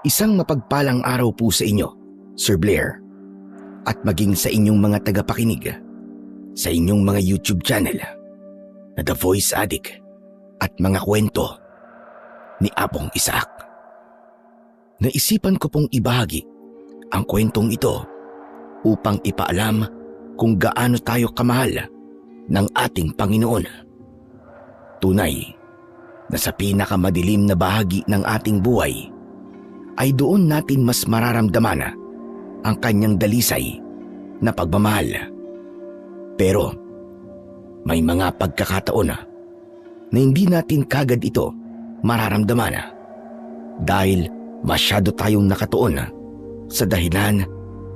Isang mapagpalang araw po sa inyo, Sir Blair, at maging sa inyong mga tagapakinig sa inyong mga YouTube channel na The Voice Addict at mga kwento ni Apong Isaac. Naisipan ko pong ibahagi ang kwentong ito upang ipaalam kung gaano tayo kamahal ng ating Panginoon. Tunay na sa pinakamadilim na bahagi ng ating buhay ay doon natin mas mararamdaman ang kanyang dalisay na pagmamahal. Pero may mga pagkakataon na hindi natin kagad ito mararamdaman dahil masyado tayong nakatuon sa dahilan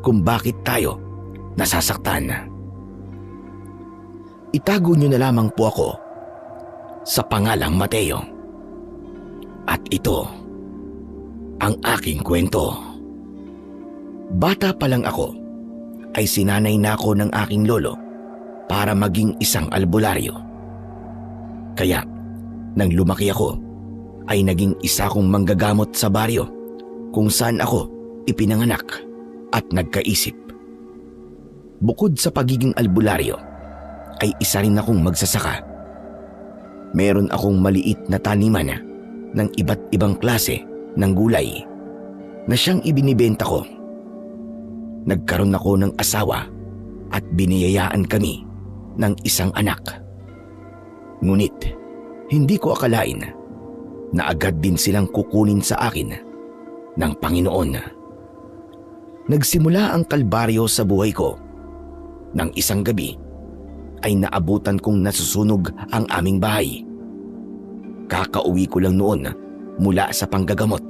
kung bakit tayo nasasaktan. Itago niyo na lamang po ako sa pangalang Mateo. At ito ang aking kwento. Bata pa lang ako ay sinanay na ako ng aking lolo para maging isang albularyo. Kaya nang lumaki ako ay naging isa kong manggagamot sa baryo kung saan ako ipinanganak at nagkaisip. Bukod sa pagiging albularyo ay isa rin akong magsasaka. Meron akong maliit na taniman ng iba't ibang klase ng gulay na siyang ibinibenta ko. Nagkaroon ako ng asawa at biniyayaan kami ng isang anak. Ngunit hindi ko akalain na agad din silang kukunin sa akin ng Panginoon. Nagsimula ang kalbaryo sa buhay ko. Nang isang gabi ay naabutan kong nasusunog ang aming bahay. Kakauwi ko lang noon mula sa panggagamot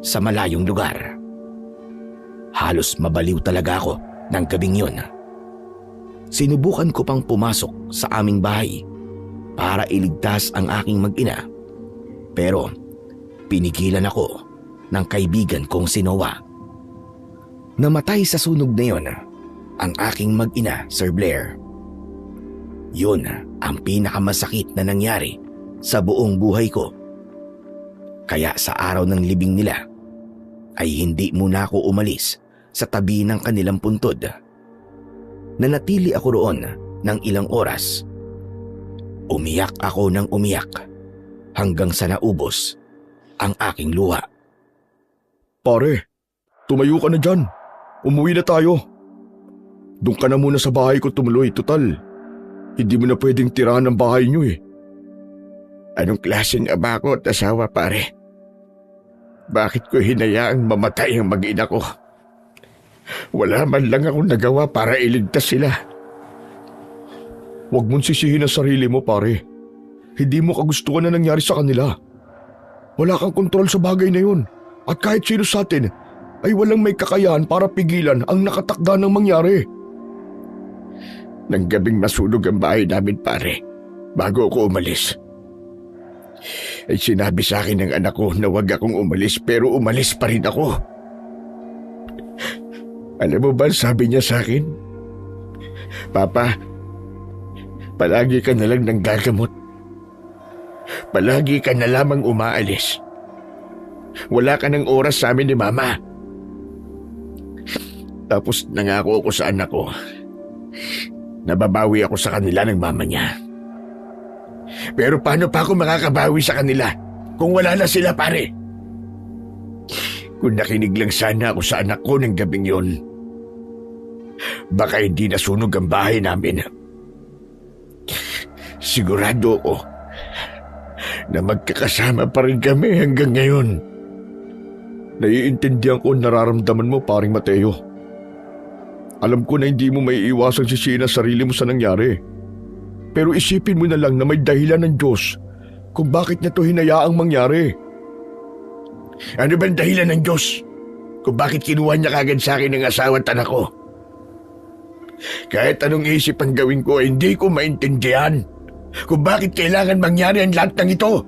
sa malayong lugar. Halos mabaliw talaga ako ng gabing yun. Sinubukan ko pang pumasok sa aming bahay para iligtas ang aking mag-ina. Pero pinigilan ako ng kaibigan kong si Noah. Namatay sa sunog na yon ang aking mag-ina, Sir Blair. Yun ang pinakamasakit na nangyari sa buong buhay ko. Kaya sa araw ng libing nila ay hindi muna ako umalis sa tabi ng kanilang puntod. Nanatili ako roon ng ilang oras. Umiyak ako ng umiyak hanggang sa naubos ang aking luha. Pare, tumayo ka na dyan. Umuwi na tayo. Doon ka na muna sa bahay ko tumuloy. Total, hindi mo na pwedeng tirahan ang bahay niyo eh. Anong klaseng ama ko at asawa, pare? Bakit ko hinayaang mamatay ang mag-ina ko? Wala man lang akong nagawa para iligtas sila. Huwag mong sisihin ang sarili mo, pare. Hindi mo kagustuhan na nangyari sa kanila. Wala kang kontrol sa bagay na yun. At kahit sino sa atin ay walang may kakayahan para pigilan ang nakatakda ng mangyari. Nang gabing masunog ang bahay namin, pare, bago ako umalis, ay sinabi sa akin ng anak ko na huwag akong umalis, pero umalis pa rin ako. Alam mo ba, sabi niya sa akin, Papa, palagi ka na lang nanggagamot. Palagi ka na lamang umaalis. Wala ka ng oras sa amin ni Mama. Tapos nangako ako sa anak ko, nababawi ako sa kanila ng mama niya. Pero paano pa ako makakabawi sa kanila kung wala na sila, pare? Kung nakinig lang sana ako sa anak ko ng gabing yun, baka hindi nasunog ang bahay namin. Sigurado ako na magkakasama pa rin kami hanggang ngayon. Naiintindihan ko ang nararamdaman mo, paring Mateo. Alam ko na hindi mo may iwasang sisihin ang sarili mo sa nangyari. Pero isipin mo na lang na may dahilan ng Diyos kung bakit niya ito hinayaang mangyari. Ano bang dahilan ng Diyos kung bakit kinuha niya kagad sa akin ng asawa at anak ko? Kahit anong isip ang gawin ko, hindi ko maintindihan kung bakit kailangan mangyari ang lahat ng ito.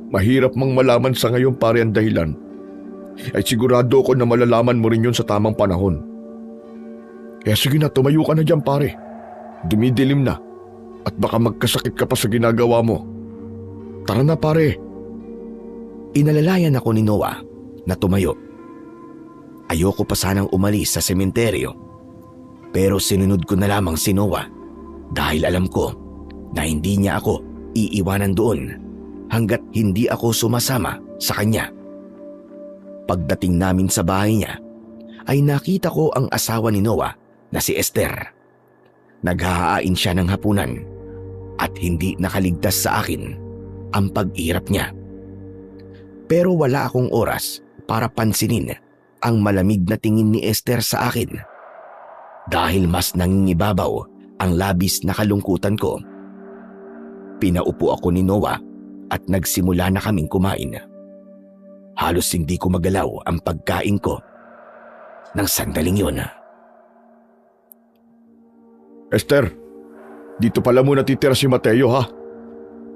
Mahirap mang malaman sa ngayon, pare, ang dahilan. Ay sigurado ko na malalaman mo rin yun sa tamang panahon. Kaya sige na, tumayo ka na dyan, pare. Dumidilim na at baka magkasakit ka pa sa ginagawa mo. Tara na, pare. Inalalayan ako ni Noah na tumayo. Ayoko pa sanang umalis sa sementeryo, pero sinunod ko na lamang si Noah dahil alam ko na hindi niya ako iiwanan doon hanggat hindi ako sumasama sa kanya. Pagdating namin sa bahay niya, ay nakita ko ang asawa ni Noah na si Esther. Naghahain siya ng hapunan at hindi nakaligtas sa akin ang pag-irap niya. Pero wala akong oras para pansinin ang malamig na tingin ni Esther sa akin. Dahil mas nangingibabaw ang labis na kalungkutan ko, pinaupo ako ni Noah at nagsimula na kaming kumain. Halos hindi ko magalaw ang pagkain ko ng sandaling yun. Esther, dito pala muna titira si Mateo ha.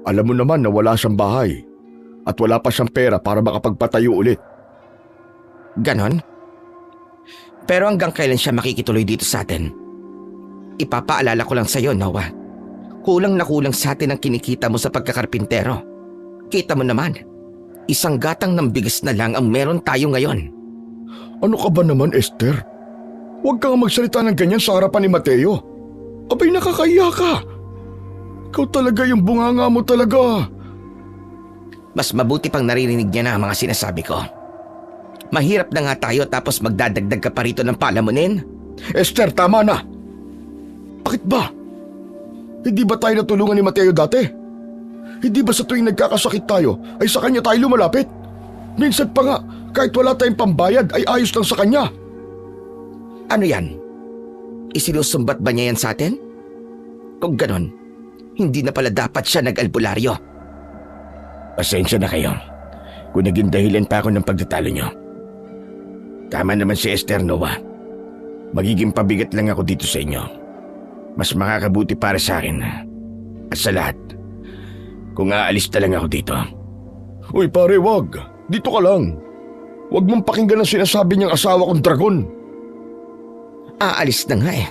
Alam mo naman na wala siyang bahay at wala pa siyang pera para makapagpatayo ulit. Ganon? Pero hanggang kailan siya makikituloy dito sa atin? Ipapaalala ko lang sa iyo, Noah. Kulang na kulang sa atin ang kinikita mo sa pagkakarpintero. Kita mo naman, isang gatang ng bigas na lang ang meron tayo ngayon. Ano ka ba naman, Esther? Huwag kang magsalita ng ganyan sa harapan ni Mateo. Abay, nakakahiya ka. Ikaw talaga yung bunganga mo talaga. Mas mabuti pang naririnig niya na ang mga sinasabi ko. Mahirap na nga tayo tapos magdadagdag ka pa rito ng palamunin? Esther, tama na. Bakit ba? Hindi ba tayo natulungan ni Mateo dati? Hindi ba sa tuwing nagkakasakit tayo ay sa kanya tayo lumalapit? Minsan pa nga, kahit wala tayong pambayad ay ayos lang sa kanya. Ano yan? Isinusumbat ba niya yan sa atin? Kung ganon, hindi na pala dapat siya nag-albularyo. Pasensya na kayo kung naging dahilan pa ako ng pagtatalo niyo. Tama naman si Esther, Noah. Magiging pabigat lang ako dito sa inyo. Mas makakabuti para sa akin. At sa lahat, kung aalis na lang ako dito. Uy pare, wag. Dito ka lang. Wag mong pakinggan ang sinasabi niyang asawa kong dragon. Aalis na nga eh.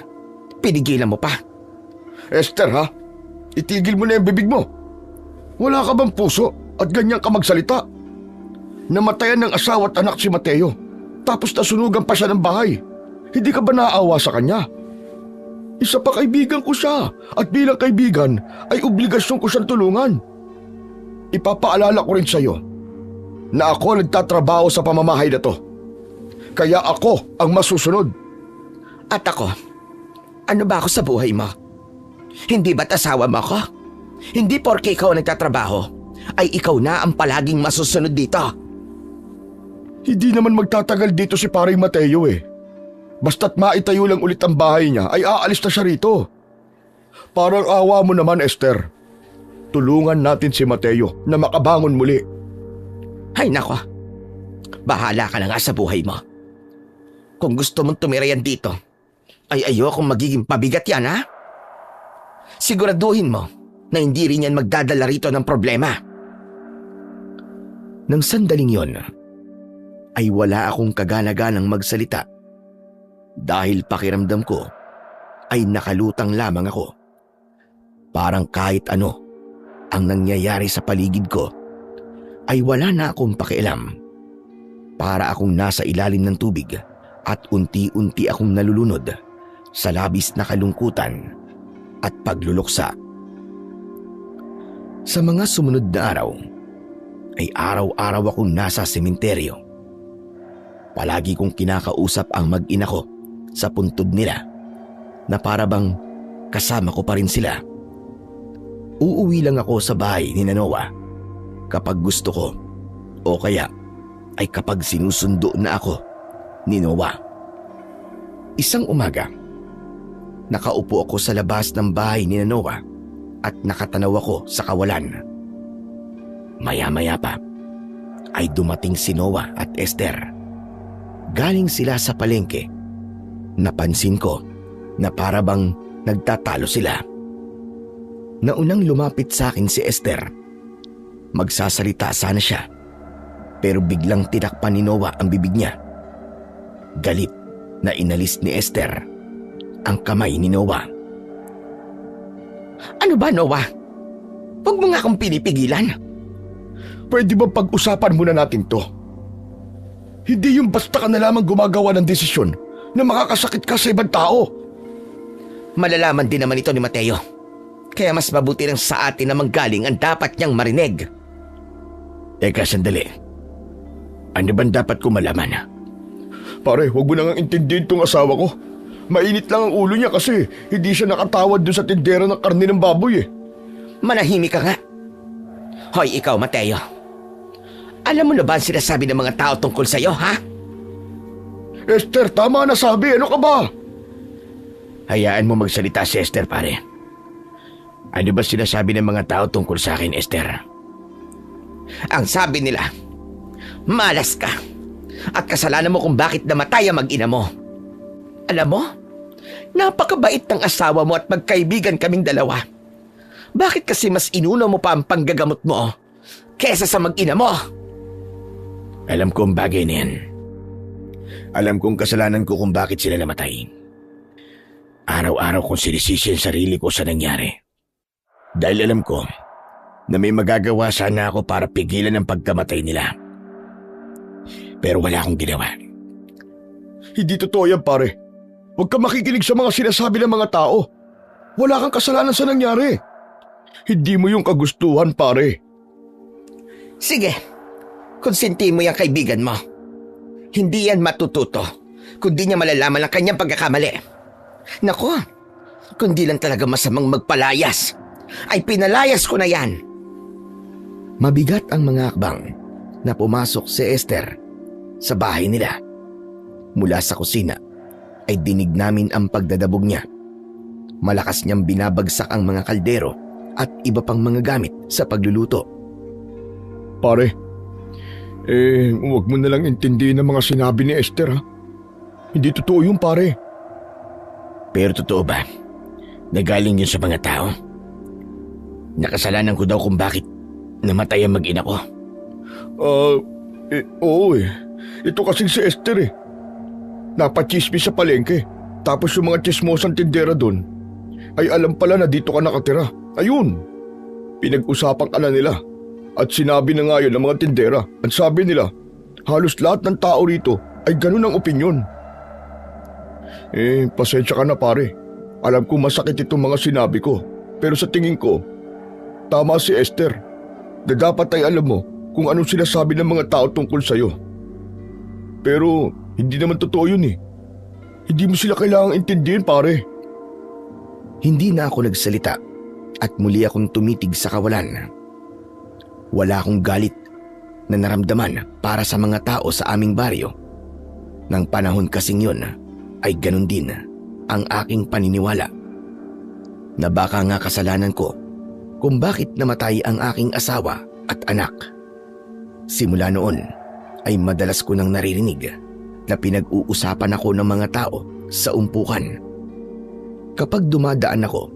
Pinigilan mo pa. Esther ha, itigil mo na yung bibig mo. Wala ka bang puso at ganyan ka magsalita? Namatayan ng asawa at anak si Mateo, tapos nasunugan pa siya ng bahay. Hindi ka ba naaawa sa kanya? Isa pa kaibigan ko siya at bilang kaibigan ay obligasyon ko siyang tulungan. Ipapaalala ko rin sa iyo na ako nagtatrabaho sa pamamahay na to. Kaya ako ang masusunod. At ako? Ano ba ako sa buhay mo? Hindi ba't asawa mo ako? Hindi porke ikaw ang nagtatrabaho, ay ikaw na ang palaging masusunod dito. Hindi naman magtatagal dito si Paring Mateo eh. Basta't maitayo lang ulit ang bahay niya ay aalis na siya rito. Parang awa mo naman, Esther. Tulungan natin si Mateo na makabangon muli. Ay nako, bahala ka na nga sa buhay mo. Kung gusto mong tumira yan dito, ay ayokong magiging pabigat yan ha? Siguraduhin mo na hindi rin yan magdadala rito ng problema. Nang sandaling yon, ay wala akong kagana-ganang magsalita dahil pakiramdam ko ay nakalutang lamang ako. Parang kahit ano ang nangyayari sa paligid ko ay wala na akong pakialam. Para akong nasa ilalim ng tubig at unti-unti akong nalulunod sa labis na kalungkutan at pagluluksa. Sa mga sumunod na araw, ay araw-araw akong nasa sementeryo. Palagi kong kinakausap ang mag-ina ko sa puntod nila na para bang kasama ko pa rin sila. Uuwi lang ako sa bahay ni Noah kapag gusto ko o kaya ay kapag sinusundo na ako ni Noah. Isang umaga, nakaupo ako sa labas ng bahay ni Noah at nakatanaw ako sa kawalan. Maya-maya pa ay dumating si Noah at Esther. Galing sila sa palengke. Napansin ko na para bang nagtatalo sila. Naunang lumapit sa akin si Esther. Magsasalita sana siya, pero biglang tinakpan ni Noah ang bibig niya. Galit na inalis ni Esther ang kamay ni Noah. Ano ba, Noah? Huwag mo nga akong pinipigilan. Pwede ba pag-usapan muna natin to? Hindi yung basta ka na lamang gumagawa ng desisyon na makakasakit ka sa ibang tao. Malalaman din naman ito ni Mateo. Kaya mas mabuti lang sa atin na manggaling ang dapat niyang marinig. Teka, sandali. Ano bang dapat ko malaman? Pare, huwag mo nang intindihin tong asawa ko. Mainit lang ang ulo niya kasi hindi siya nakatawad dun sa tindera ng karne ng baboy eh. Manahimik ka nga. Hoy, ikaw Mateo. Alam mo na ba ang sinasabi ng mga tao tungkol sa'yo, ha? Esther, tama na sabi. Ano ka ba? Hayaan mo magsalita si Esther, pare. Ano ba sinasabi ng mga tao tungkol sa akin, Esther? Ang sabi nila, malas ka. At kasalanan mo kung bakit namatay ang mag-ina mo. Alam mo, napakabait ng asawa mo at magkaibigan kaming dalawa. Bakit kasi mas inuno mo pa ang panggagamot mo kesa sa mag-ina mo? Alam ko ang bagay na yan. Alam kong kasalanan ko kung bakit sila namatay. Araw-araw kong sinisisi ang sarili ko sa nangyari. Dahil alam ko na may magagawa sana ako para pigilan ang pagkamatay nila. Pero wala akong ginawa. Hindi totoo yan, pare. Huwag ka makikinig sa mga sinasabi ng mga tao. Wala kang kasalanan sa nangyari. Hindi mo yung kagustuhan, pare. Sige, konsintihin mo yung kaibigan mo. Hindi yan matututo, kundi niya malalaman ang kanyang pagkakamali. Nako, kundi lang talaga masamang magpalayas, ay pinalayas ko na yan. Mabigat ang mga akbang na pumasok si Esther sa bahay nila. Mula sa kusina ay dinig namin ang pagdadabog niya. Malakas niyang binabagsak ang mga kaldero at iba pang mga gamit sa pagluluto. Pare, huwag mo na lang intindihin ang mga sinabi ni Esther, ha? Hindi totoo yun, pare. Pero totoo ba? Nagaling yun sa mga tao? Nakasalanan ko daw kung bakit namatay ang mag-ina ko. Oo eh. Ito kasing si Esther eh. Napachismis sa palengke. Tapos yung mga chismosang tindera doon ay alam pala na dito ka nakatira. Ayun. Pinag-usapan ka na nila. At sinabi na nga yun ng mga tindera. At sabi nila, halos lahat ng tao rito ay ganun ang opinyon. Pasensya ka na pare. Alam ko masakit itong mga sinabi ko. Pero sa tingin ko, tama si Esther. Na dapat ay alam mo kung anong sinasabi ng mga tao tungkol sa'yo. Pero hindi naman totoo yun eh. Hindi mo sila kailangang intindihin, pare. Hindi na ako nagsalita at muli akong tumitig sa kawalan. Wala akong galit na naramdaman para sa mga tao sa aming baryo. Nang panahon kasing yun ay ganun din ang aking paniniwala na baka nga kasalanan ko kung bakit namatay ang aking asawa at anak. Simula noon ay madalas ko nang naririnig na pinag-uusapan ako ng mga tao sa umpukan. Kapag dumadaan ako,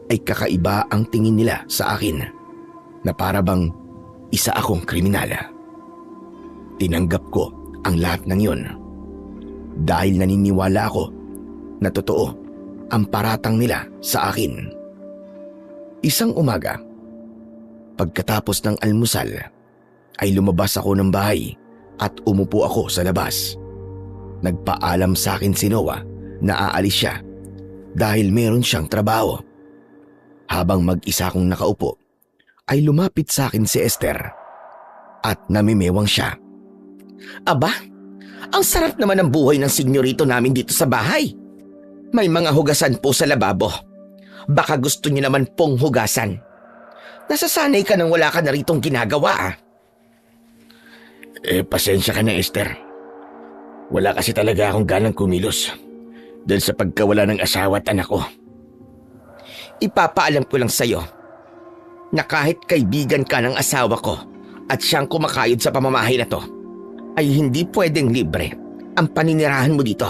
ay kakaiba ang tingin nila sa akin na para bang isa akong kriminala. Tinanggap ko ang lahat ng yun dahil naniniwala ako na totoo ang paratang nila sa akin. Isang umaga, pagkatapos ng almusal, ay lumabas ako ng bahay at umupo ako sa labas. Nagpaalam sa akin si Noah na aalis siya dahil meron siyang trabaho. Habang mag-isa akong nakaupo, ay lumapit sa akin si Esther at namimewang siya. Aba, ang sarap naman ng buhay ng senyorito namin dito sa bahay. May mga hugasan po sa lababo. Baka gusto niyo naman pong hugasan. Nasasanay ka nang wala ka na ritong ginagawa ah. Pasensya ka na, Esther. Wala kasi talaga akong ganang kumilos dahil sa pagkawala ng asawa at anak ko. Ipapaalam ko lang sa'yo na kahit kaibigan ka ng asawa ko at siyang kumakayod sa pamamahay na to, ay hindi pwedeng libre ang paninirahan mo dito.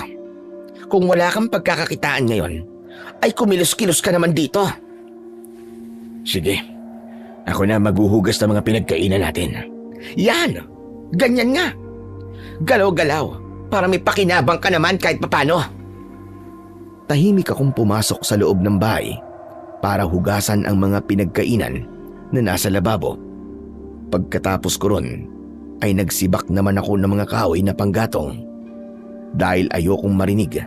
Kung wala kang pagkakakitaan ngayon, ay kumilos-kilos ka naman dito. Sige, ako na maghuhugas ng mga pinagkainan natin. Yan! Ganyan nga! Galaw-galaw para may pakinabang ka naman kahit papano. Tahimik akong pumasok sa loob ng bahay para hugasan ang mga pinagkainan na nasa lababo. Pagkatapos ko ron, ay nagsibak naman ako ng mga kahoy na panggatong. Dahil ayokong marinig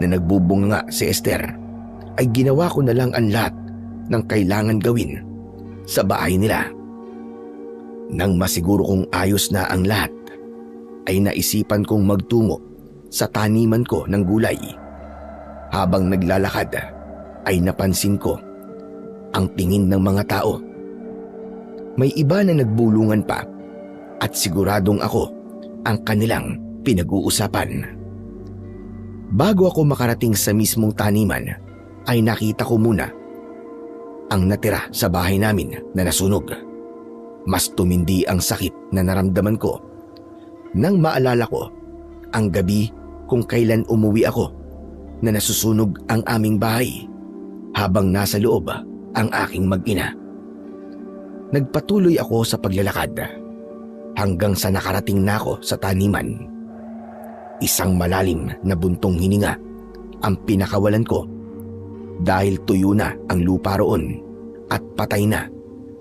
na nagbubunga si Esther, ay ginawa ko na lang ang lahat ng kailangan gawin sa bahay nila. Nang masiguro kong ayos na ang lahat, ay naisipan kong magtungo sa taniman ko ng gulay. Habang naglalakad ay napansin ko ang tingin ng mga tao. May iba na nagbulungan pa at siguradong ako ang kanilang pinag-uusapan. Bago ako makarating sa mismong taniman ay nakita ko muna ang natira sa bahay namin na nasunog. Mas tumindi ang sakit na naramdaman ko nang maalala ko ang gabi kung kailan umuwi ako na nasusunog ang aming bahay habang nasa loob ang aking mag-ina. Nagpatuloy ako sa paglalakad hanggang sa nakarating na ako sa taniman. Isang malalim na buntong hininga ang pinakawalan ko dahil tuyo na ang lupa roon at patay na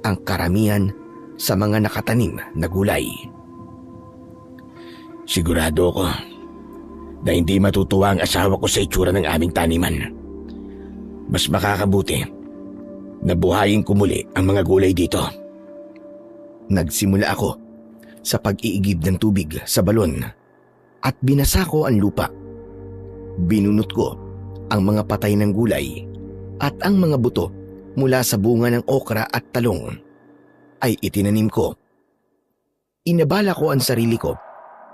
ang karamihan sa mga nakatanim na gulay. Sigurado ako na hindi matutuwa ang asawa ko sa itsura ng aming taniman. Mas makakabuti na buhayin ko muli ang mga gulay dito. Nagsimula ako sa pag-iigib ng tubig sa balon at binasa ko ang lupa. Binunot ko ang mga patay ng gulay at ang mga buto mula sa bunga ng okra at talong ay itinanim ko. Inabala ko ang sarili ko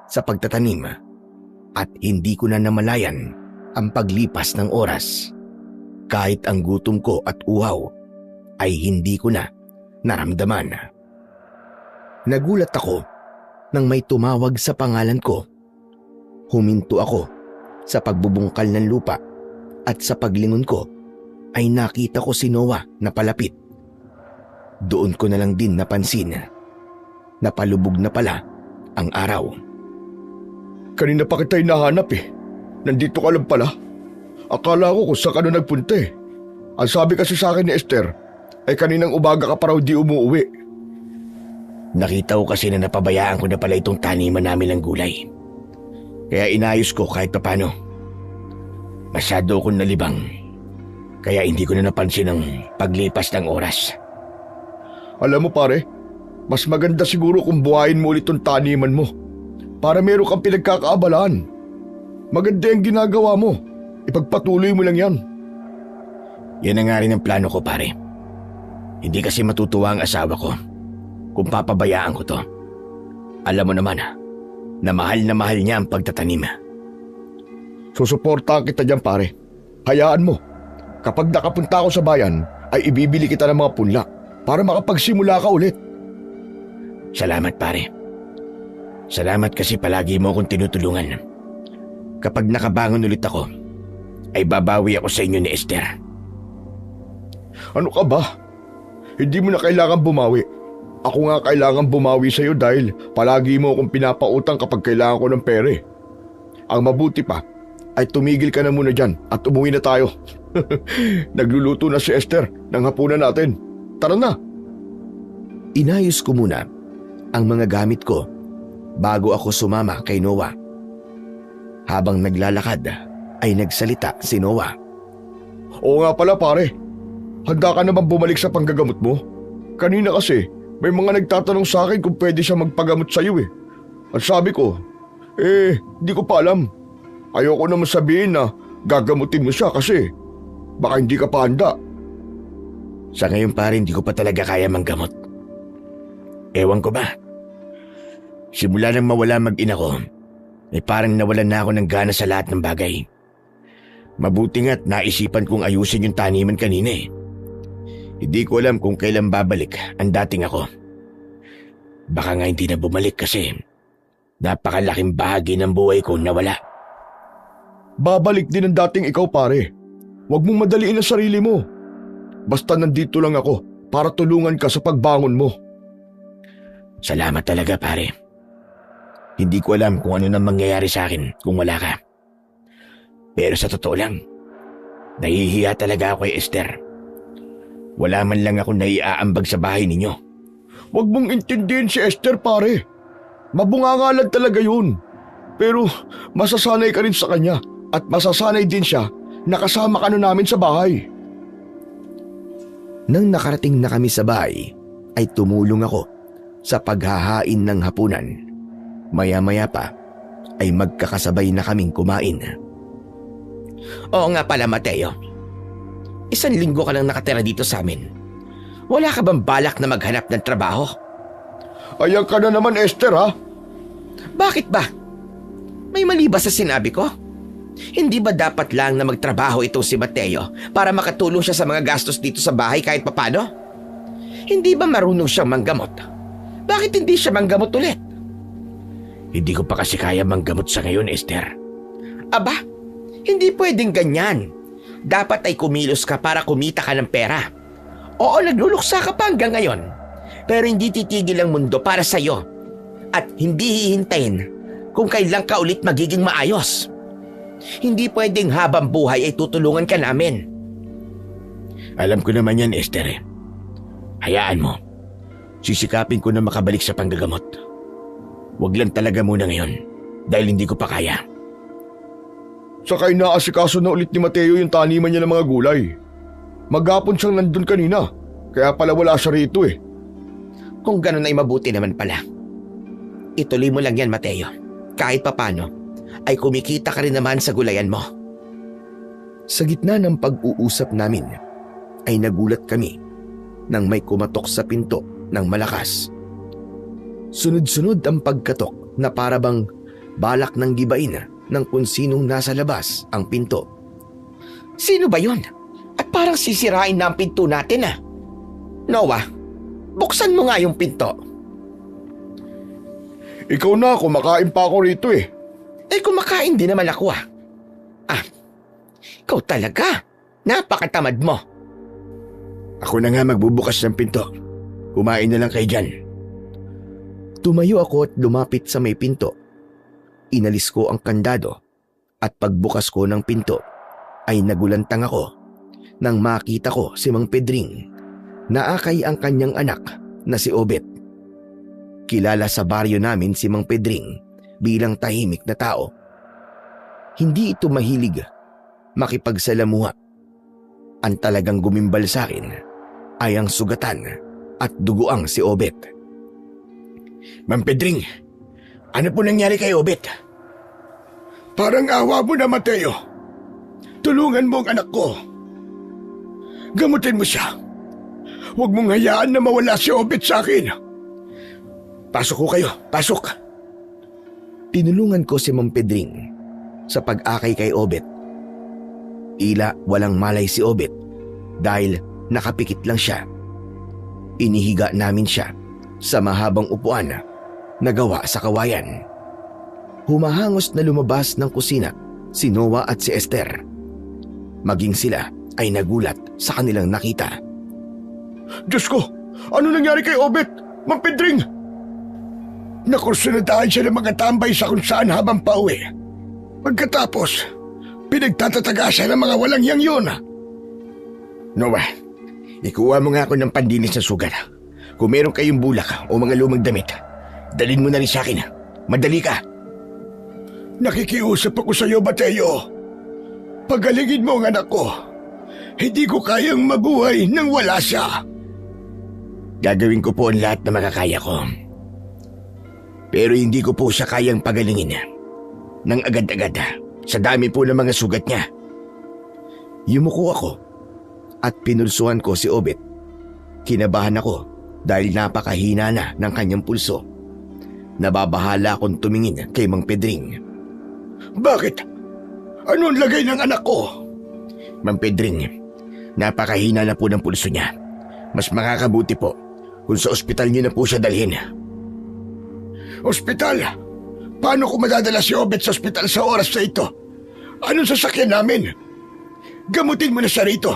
sa pagtatanim at hindi ko na namalayan ang paglipas ng oras. Kahit ang gutom ko at uhaw ay hindi ko na naramdaman. Nagulat ako nang may tumawag sa pangalan ko. Huminto ako sa pagbubungkal ng lupa at sa paglingon ko ay nakita ko si Noah na palapit. Doon ko na lang din napansin na palubog na pala ang araw. Kanina pa kita hinahanap eh. Nandito ka lang pala. Akala ko kung saan ka na nagpunta eh. Ang sabi kasi sa akin ni Esther ay kaninang umaga ka pa raw di umuwi. Nakita ko kasi na napabayaan ko na pala itong taniman namin ng gulay. Kaya inayos ko kahit papano. Masyado akong nalibang. Kaya hindi ko na napansin ang paglipas ng oras. Alam mo pare, mas maganda siguro kung buhayin mo ulit tong taniman mo para meron kang pinagkakaabalaan. Maganda yung ginagawa mo. Ipagpatuloy mo lang yan. Yan ang nga rin ang plano ko pare. Hindi kasi matutuwa ang asawa ko kung papabayaan ko to. Alam mo naman na mahal niya ang pagtatanim. Susuportahan kita dyan pare. Hayaan mo. Kapag nakapunta ako sa bayan ay ibibili kita ng mga punla para makapagsimula ka ulit. Salamat pare. Salamat kasi palagi mo akong tinutulungan. Kapag nakabangon ulit ako, ay babawi ako sa inyo ni Esther. Ano ka ba? Hindi mo na kailangan bumawi. Ako nga kailangan bumawi sa iyo dahil palagi mo akong pinapautang kapag kailangan ko ng pere. Ang mabuti pa ay tumigil ka na muna dyan at umuwi na tayo. Nagluluto na si Esther ng hapunan natin. Tara na! Inayos ko muna ang mga gamit ko bago ako sumama kay Noah. Habang naglalakad ay nagsalita si Noah. Oo nga pala pare, handa ka naman bumalik sa panggagamot mo? Kanina kasi may mga nagtatanong sa akin kung pwede siya magpagamot sa iyo eh. At sabi ko, di ko pa alam. Ayoko naman sabihin na gagamutin mo siya kasi baka hindi ka pa handa. Sa ngayon pare, hindi ko pa talaga kaya manggamot. Ewan ko ba? Simula nang mawala mag-ina ko, ay parang nawalan na ako ng gana sa lahat ng bagay. Mabuti nga't naisipan kong ayusin yung taniman kanina eh. Hindi ko alam kung kailan babalik ang dating ako. Baka nga hindi na bumalik kasi napakalaking bahagi ng buhay ko nawala. Babalik din ang dating ikaw pare. Huwag mong madaliin ang sarili mo. Basta nandito lang ako para tulungan ka sa pagbangon mo. Salamat talaga pare. Hindi ko alam kung ano nang mangyayari sa akin kung wala ka. Pero sa totoo lang, nahihiya talaga ako kay Esther. Wala man lang ako naiaambag sa bahay ninyo. Huwag mong intindihin si Esther pare. Mabungangalan talaga yun. Pero masasanay ka rin sa kanya at masasanay din siya na kasama ka na namin sa bahay. Nang nakarating na kami sa bahay, ay tumulong ako sa paghahain ng hapunan. Maya-maya pa ay magkakasabay na kaming kumain. Oo nga pala, Mateo. 1 linggo ka lang nakatira dito sa amin. Wala ka bang balak na maghanap ng trabaho? Ayan ka na naman, Esther, ha? Bakit ba? May mali ba sa sinabi ko? Hindi ba dapat lang na magtrabaho itong si Mateo para makatulong siya sa mga gastos dito sa bahay kahit papano? Hindi ba marunong siyang manggamot? Bakit hindi siya manggamot ulit? Hindi ko pa kasi kaya manggamot sa ngayon, Esther. Aba, hindi pwedeng ganyan. Dapat ay kumilos ka para kumita ka ng pera. Oo, nagluluksa ka pa hanggang ngayon. Pero hindi titigil ang mundo para sa'yo. At hindi hihintayin kung kailan ka ulit magiging maayos. Hindi pwedeng habang buhay ay tutulungan ka namin. Alam ko naman yan, Esther. Hayaan mo. Sisikapin ko na makabalik sa panggagamot. Huwag lang talaga muna ngayon dahil hindi ko pa kaya. Saka inaasikaso na ulit ni Mateo yung taniman niya ng mga gulay. Maghapon siyang nandun kanina, kaya pala wala siya rito eh. Kung ganun ay mabuti naman pala. Ituloy mo lang yan, Mateo. Kahit papano, ay kumikita ka rin naman sa gulayan mo. Sa gitna ng pag-uusap namin, ay nagulat kami nang may kumatok sa pinto ng malakas. Sunod-sunod ang pagkatok na parabang balak ng gibain ng kung sinong nasa labas ang pinto. Sino ba yon? At parang sisirain na ang pinto natin ah. Noah, buksan mo nga yung pinto. Ikaw na, kumakain pa ako rito eh. Eh kumakain din naman ako ah. Ah, ikaw talaga. Napakatamad mo. Ako na nga magbubukas ng pinto. Kumain na lang kayo dyan. Tumayo ako at lumapit sa may pinto. Inalis ko ang kandado at pagbukas ko ng pinto ay nagulantang ako nang makita ko si Mang Pedring na akay ang kanyang anak na si Obet. Kilala sa baryo namin si Mang Pedring bilang tahimik na tao. Hindi ito mahilig makipagsalamuha. Ang talagang gumimbal sa akin ay ang sugatan at duguang si Obet. Mang Pedring, ano po nangyari kay Obet? Parang awa mo na, Mateo. Tulungan mo ang anak ko. Gamutin mo siya. Huwag mong hayaan na mawala si Obet sa akin. Pasok ko kayo, pasok. Tinulungan ko si Mang Pedring sa pag-akay kay Obet. Tila walang malay si Obet dahil nakapikit lang siya. Inihiga namin siya sa mahabang upuan na gawa sa kawayan. Humahangos na lumabas ng kusina si Noah at si Esther. Maging sila ay nagulat sa kanilang nakita. Diyos ko, ano nangyari kay Obet, Mang Pedring? Nakursunadahan siya ng mga tambay sa kung saan habang pauwi. Pagkatapos, pinagtatataga siya ng mga walang yang yun. Noah, ikuha mo nga ako ng pandinis na sugat. Kung meron kayong bulak o mga lumang damit, dalhin mo na rin sa akin. Madali ka. Nakikiusap ako sa iyo, Mateo. Pagalingin mo ang anak ko. Hindi ko kayang mabuhay nang wala siya. Gagawin ko po ang lahat na makakaya ko. Pero hindi ko po siya kayang pagalingin nang agad-agad sa dami po ng mga sugat niya. Yumuko ako at pinulsuhan ko si Obet. Kinabahan ako dahil napakahina na ng kanyang pulso. Nababahala akong tumingin kay Mang Pedring. Bakit? Ano ang lagay ng anak ko? Mang Pedring, napakahina na po ng pulso niya. Mas makakabuti po kung sa ospital niyo na po siya dalhin. Ospital? Paano ko madadala si Obet sa ospital sa oras na ito? Anong sasakyan namin? Gamutin mo na siya rito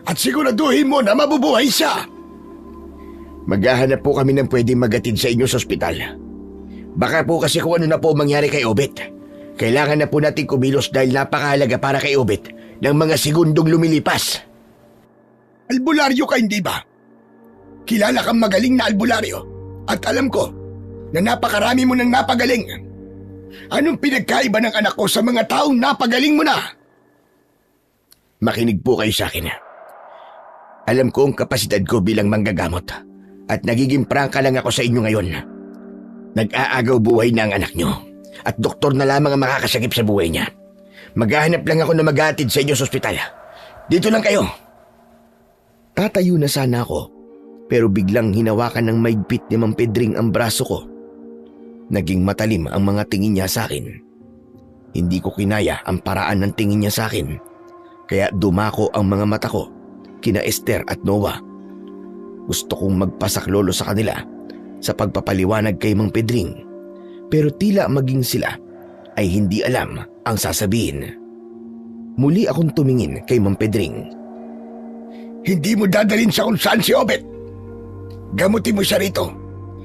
at siguraduhin mo na mabubuhay siya. Maghahanap po kami ng pwedeng magatid sa inyo sa ospital. Baka po kasi kung ano na po mangyari kay Obet. Kailangan na po natin kumilos dahil napakahalaga para kay Obet ng mga segundong lumilipas. Albularyo ka, hindi ba? Kilala kang magaling na albularyo at alam ko, na napakarami mo nang napagaling. Anong pinagkaiba ng anak ko sa mga taong napagaling mo na? Makinig po kayo sa akin. Alam ko ang kapasidad ko bilang manggagamot at nagiging prangka lang ako sa inyo ngayon. Nag-aagaw buhay na ang anak nyo at doktor na lamang ang makakasagip sa buhay niya. Maghahanap lang ako na maghahatid sa inyo sa ospital. Dito lang kayo. Tatayo na sana ako, pero biglang hinawakan ng maigpit ni Mang Pedring ang braso ko. Naging matalim ang mga tingin niya sa akin. Hindi ko kinaya ang paraan ng tingin niya sa akin, kaya dumako ang mga mata ko kina Esther at Noah. Gusto kong magpasaklolo sa kanila sa pagpapaliwanag kay Mang Pedring, pero tila maging sila ay hindi alam ang sasabihin. Muli akong tumingin kay Mang Pedring. Hindi mo dadalhin sa kung saan si Obet. Gamutin mo siya rito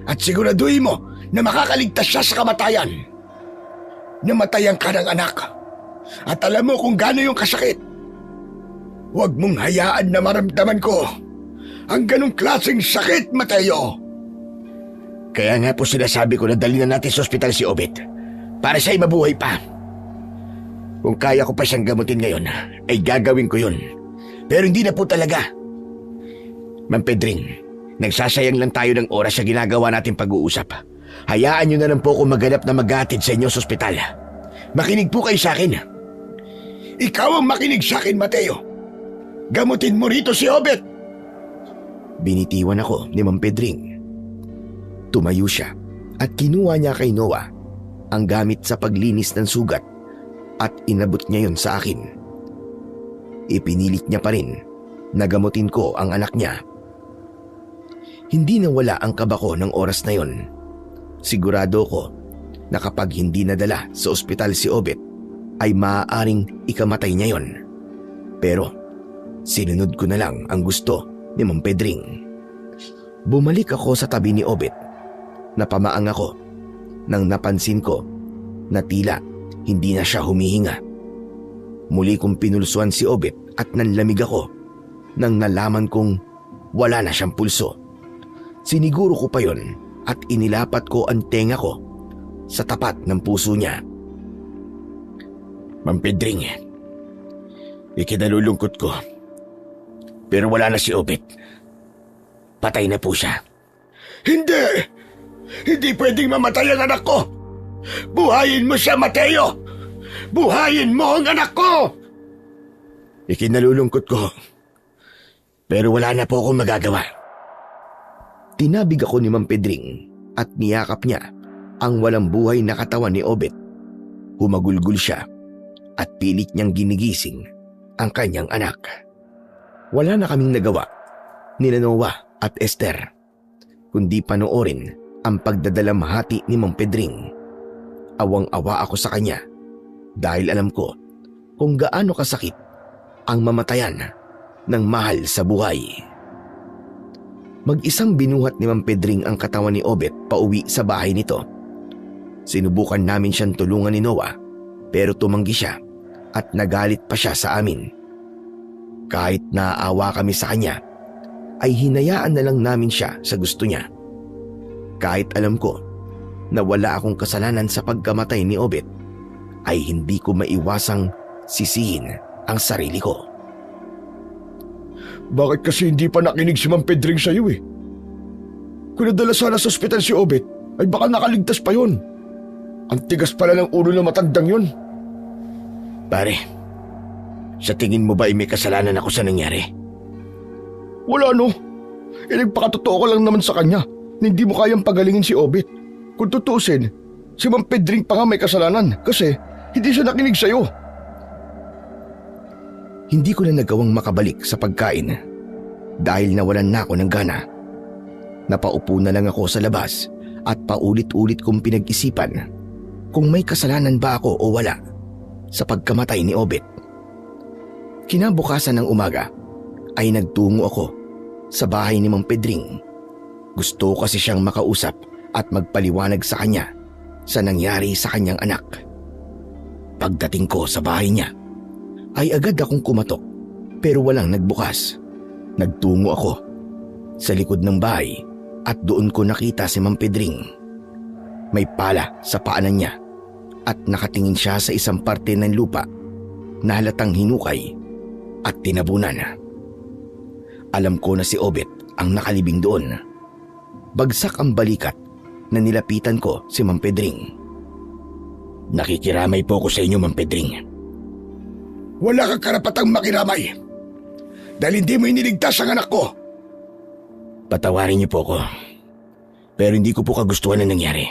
at siguraduhin mo na makakaligtas siya sa kamatayan. Namatayan ka ng anak at alam mo kung gaano yung kasakit. Huwag mong hayaan na maramdaman ko ang ganong klaseng sakit, Mateo. Kaya nga po sinasabi ko na dalhin na natin sa ospital si Obet para siya'y mabuhay pa. Kung kaya ko pa siyang gamutin ngayon, ay gagawin ko yun. Pero hindi na po talaga. Mang Pedring, nagsasayang lang tayo ng oras sa ginagawa nating pag-uusap. Hayaan niyo na lang po kung maghanap na maghatid sa inyo sa ospital. Makinig po kayo sa akin. Ikaw ang makinig sa akin, Mateo. Gamutin mo rito si Obet. Binitiwan ako ni Mang Pedring. Tumayo siya at kinuha niya kay Noah ang gamit sa paglinis ng sugat at inabot niya yon sa akin. Ipinilit niya pa rin na gamutin ko ang anak niya. Hindi nawala ang kaba ko ng oras na yon. Sigurado ko na kapag hindi nadala sa ospital si Obet ay maaaring ikamatay niya yon. Pero sinunod ko na lang ang gusto ni Mang Pedring. Bumalik ako sa tabi ni Obet. Napamaang ako nang napansin ko na tila hindi na siya humihinga. Muli kong pinulsuan si Obet at nanlamig ako nang nalaman kong wala na siyang pulso. Siniguro ko pa yon at inilapat ko ang tenga ko sa tapat ng puso niya. Mang Pedring, ikinalulungkot ko. Pero wala na si Obet. Patay na po siya. Hindi! Hindi pwedeng mamatay ang anak ko! Buhayin mo siya, Mateo! Buhayin mo ang anak ko! Ikinalulungkot ko. Pero wala na po akong magagawa. Tinabig ako ni Mang Pedring at niyakap niya ang walang buhay na katawan ni Obet. Humagulgol siya at pilit niyang ginigising ang kanyang anak. Wala na kaming nagawa ni Noah at Esther, kundi panoorin ang pagdadalamhati ni Mang Pedring. Awang-awa ako sa kanya dahil alam ko kung gaano kasakit ang mamatayan ng mahal sa buhay. Mag-isang binuhat ni Mang Pedring ang katawan ni Obet pauwi sa bahay nito. Sinubukan namin siyang tulungan ni Noah pero tumanggi siya at nagalit pa siya sa amin. Kahit naaawa kami sa kanya, ay hinayaan na lang namin siya sa gusto niya. Kahit alam ko na wala akong kasalanan sa pagkamatay ni Obet, ay hindi ko maiwasang sisihin ang sarili ko. Bakit kasi hindi pa nakinig si Mang Pedring sa'yo eh? Kung nadala sana sa ospital si Obet, ay baka nakaligtas pa yun. Ang tigas pala ng ulo ng matandang yun. Pare, sa tingin mo ba ay may kasalanan ako sa nangyari? Wala no. Nagpakatotoo ko lang naman sa kanya na hindi mo kayang pagalingin si Obet. Kung tutuusin, si Mang Pedring pa nga may kasalanan kasi hindi siya nakinig sa'yo. Hindi ko na nagawang makabalik sa pagkain dahil nawalan na ako ng gana. Napaupo na lang ako sa labas at paulit-ulit kong pinag-isipan kung may kasalanan ba ako o wala sa pagkamatay ni Obet. Kinabukasan ng umaga ay nagtungo ako sa bahay ni Mang Pedring. Gusto ko kasi siyang makausap at magpaliwanag sa kanya sa nangyari sa kanyang anak. Pagdating ko sa bahay niya, ay agad akong kumatok pero walang nagbukas. Nagtungo ako sa likod ng bahay at doon ko nakita si Mang Pedring. May pala sa paanan niya at nakatingin siya sa isang parte ng lupa na halatang hinukay at tinabunan. Alam ko na si Obet ang nakalibing doon. Bagsak ang balikat na nilapitan ko si Mang Pedring. Nakikiramay po ko sa inyo, Mang Pedring. Wala kang karapatang makiramay dahil hindi mo iniligtas ang anak ko. Patawarin niyo po ko. Pero hindi ko po kagustuhan ang nangyari.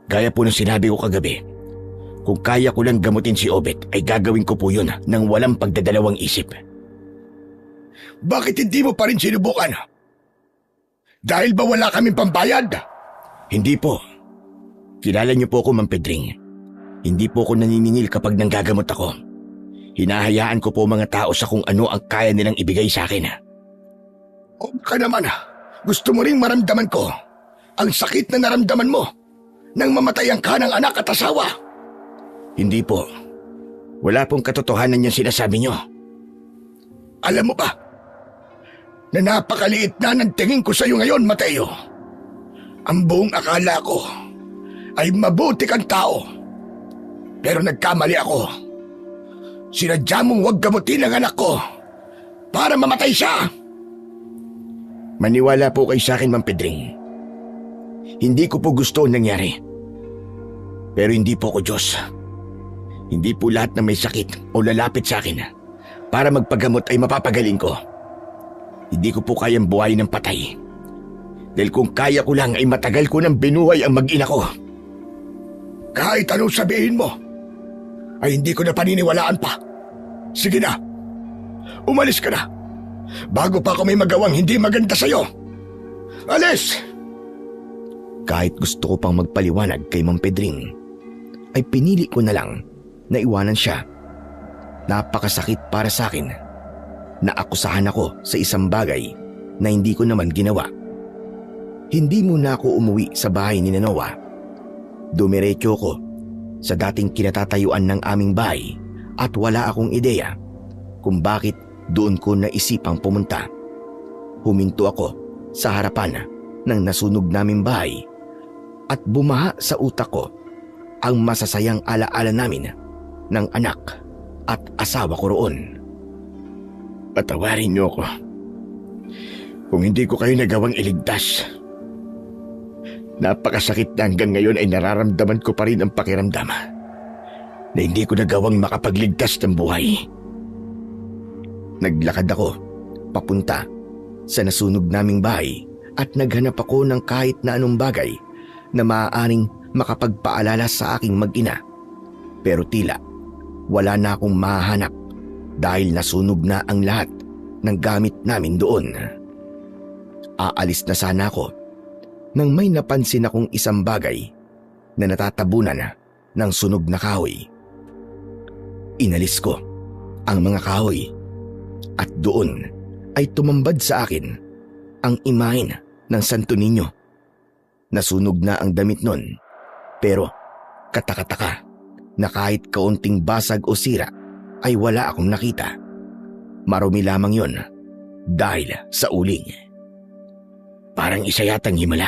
Gaya po ng sinabi ko kagabi, kung kaya ko lang gamutin si Obet ay gagawin ko po yun ng walang pagdadalawang isip. Bakit hindi mo pa rin sinubukan? Dahil ba wala kaming pambayad? Hindi po. Kilala niyo po ako, Mang Pedring. Hindi po ako naniningil kapag nanggagamot ako. Hinahayaan ko po mga tao sa kung ano ang kaya nilang ibigay sa akin. O ka naman, gusto mo ring maramdaman ko ang sakit na naramdaman mo nang mamatay ang kanang anak at asawa. Hindi po. Wala pong katotohanan yung sinasabi niyo. Alam mo ba na napakaliit na ng tingin ko sa iyo ngayon, Mateo? Ang buong akala ko ay mabuti kang tao. Pero nagkamali ako. Sinadya mong huwag gamutin ang anak ko para mamatay siya. Maniwala po kayo sa akin, Mang Pedring. Hindi ko po gusto ang nangyari. Pero hindi po ako Diyos. Hindi po lahat na may sakit o lalapit sa akin para magpagamot ay mapapagaling ko. Hindi ko po kayang buhayin ng patay. Dahil kung kaya ko lang ay matagal ko nang binuhay ang mag-ina ko. Kahit anong sabihin mo, ay hindi ko na paniniwalaan pa. Sige na, umalis ka na. Bago pa ako may magawang hindi maganda sa'yo. Alis! Kahit gusto ko pang magpaliwanag kay Mang Pedring, ay pinili ko na lang na iwanan siya. Napakasakit para sa akin. Naakusahan ako sa isang bagay na hindi ko naman ginawa. Hindi muna ako umuwi sa bahay ni Noah. Dumiretso ko sa dating kinatatayuan ng aming bahay at wala akong ideya kung bakit doon ko naisipang pumunta. Huminto ako sa harapan ng nasunog naming bahay at bumaha sa utak ko ang masasayang alaala namin ng anak at asawa ko roon. Patawarin niyo ako kung hindi ko kayo nagawang iligtas. Napakasakit na hanggang ngayon ay nararamdaman ko pa rin ang pakiramdam na hindi ko nagawang makapagligtas ng buhay. Naglakad ako papunta sa nasunog naming bahay at naghanap ako ng kahit na anong bagay na maaaring makapagpaalala sa aking mag-ina. Pero tila wala na akong mahanap dahil nasunog na ang lahat ng gamit namin doon. Aalis na sana ako nang may napansin akong isang bagay na natatabunan ng sunog na kahoy. Inalis ko ang mga kahoy at doon ay tumambad sa akin ang imahen ng Santo Niño. Nasunog na ang damit nun, pero katakataka na kahit kaunting basag o sira ay wala akong nakita. Marumi lamang yon dahil sa uling. Parang isa yatang himala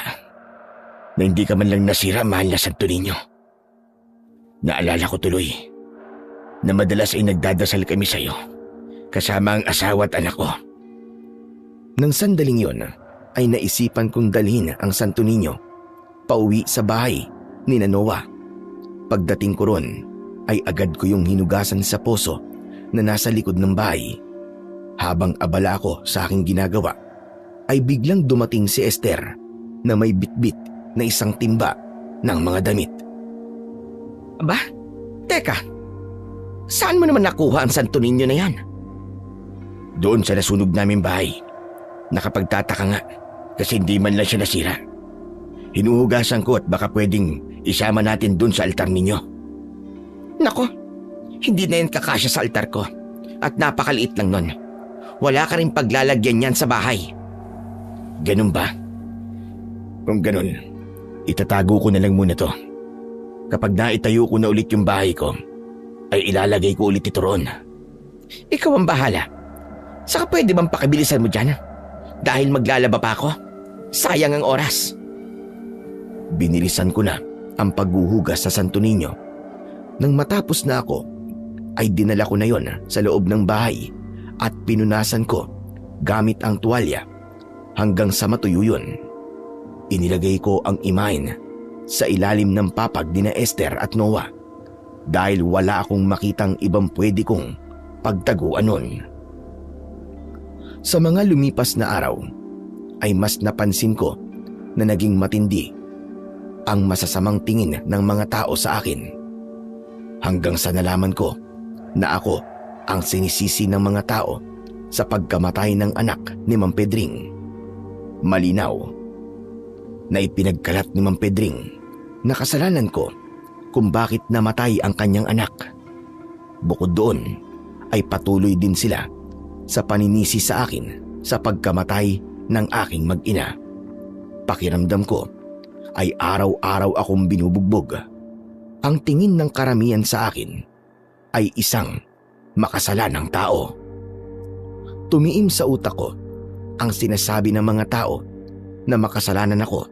na hindi ka man lang nasira, mahal na Santo Niño. Naalala ko tuloy na madalas ay nagdadasal kami sa iyo kasama ang asawa at anak ko. Nang sandaling yon ay naisipan kong dalhin ang Santo Niño pauwi sa bahay ni Noah. Pagdating ko ron ay agad ko yung hinugasan sa poso na nasa likod ng bahay. Habang abala ako sa aking ginagawa ay biglang dumating si Esther na may bitbit na isang timba ng mga damit. Aba, teka, saan mo naman nakuha ang Santo Niño na yan? Doon sa nasunog naming bahay. Nakapagtataka nga kasi hindi man lang siya nasira. Hinuhugasan ko at baka pwedeng isama natin doon sa altar ninyo. Nako, hindi na yan kakasya sa altar ko at napakaliit lang nun. Wala ka rin paglalagyan yan sa bahay. Ganun ba? Kung ganun, itatago ko na lang muna to. Kapag naitayo ko na ulit yung bahay ko, ay ilalagay ko ulit ito roon. Ikaw ang bahala. Saka pwede bang pakibilisan mo dyan? Dahil maglalaba pa ako? Sayang ang oras. Binilisan ko na ang paghuhugas sa Santo Niño. Nang matapos na ako, ay dinala ko na yon sa loob ng bahay at pinunasan ko gamit ang tuwalya hanggang sa matuyo yun. Inilagay ko ang imahen sa ilalim ng papag ni na Esther at Noah dahil wala akong makitang ibang pwede kong pagtaguan nun. Sa mga lumipas na araw ay mas napansin ko na naging matindi ang masasamang tingin ng mga tao sa akin. Hanggang sa nalaman ko na ako ang sinisisi ng mga tao sa pagkamatay ng anak ni Mang Pedring. Malinaw na ipinagkalat ni Mang Pedring na kasalanan ko kung bakit namatay ang kanyang anak. Bukod doon ay patuloy din sila sa paninisi sa akin sa pagkamatay ng aking mag-ina. Pakiramdam ko ay araw-araw akong binubugbog. Ang tingin ng karamihan sa akin ay isang makasalanang tao. Tumiim sa utak ko ang sinasabi ng mga tao na makasalanan ako.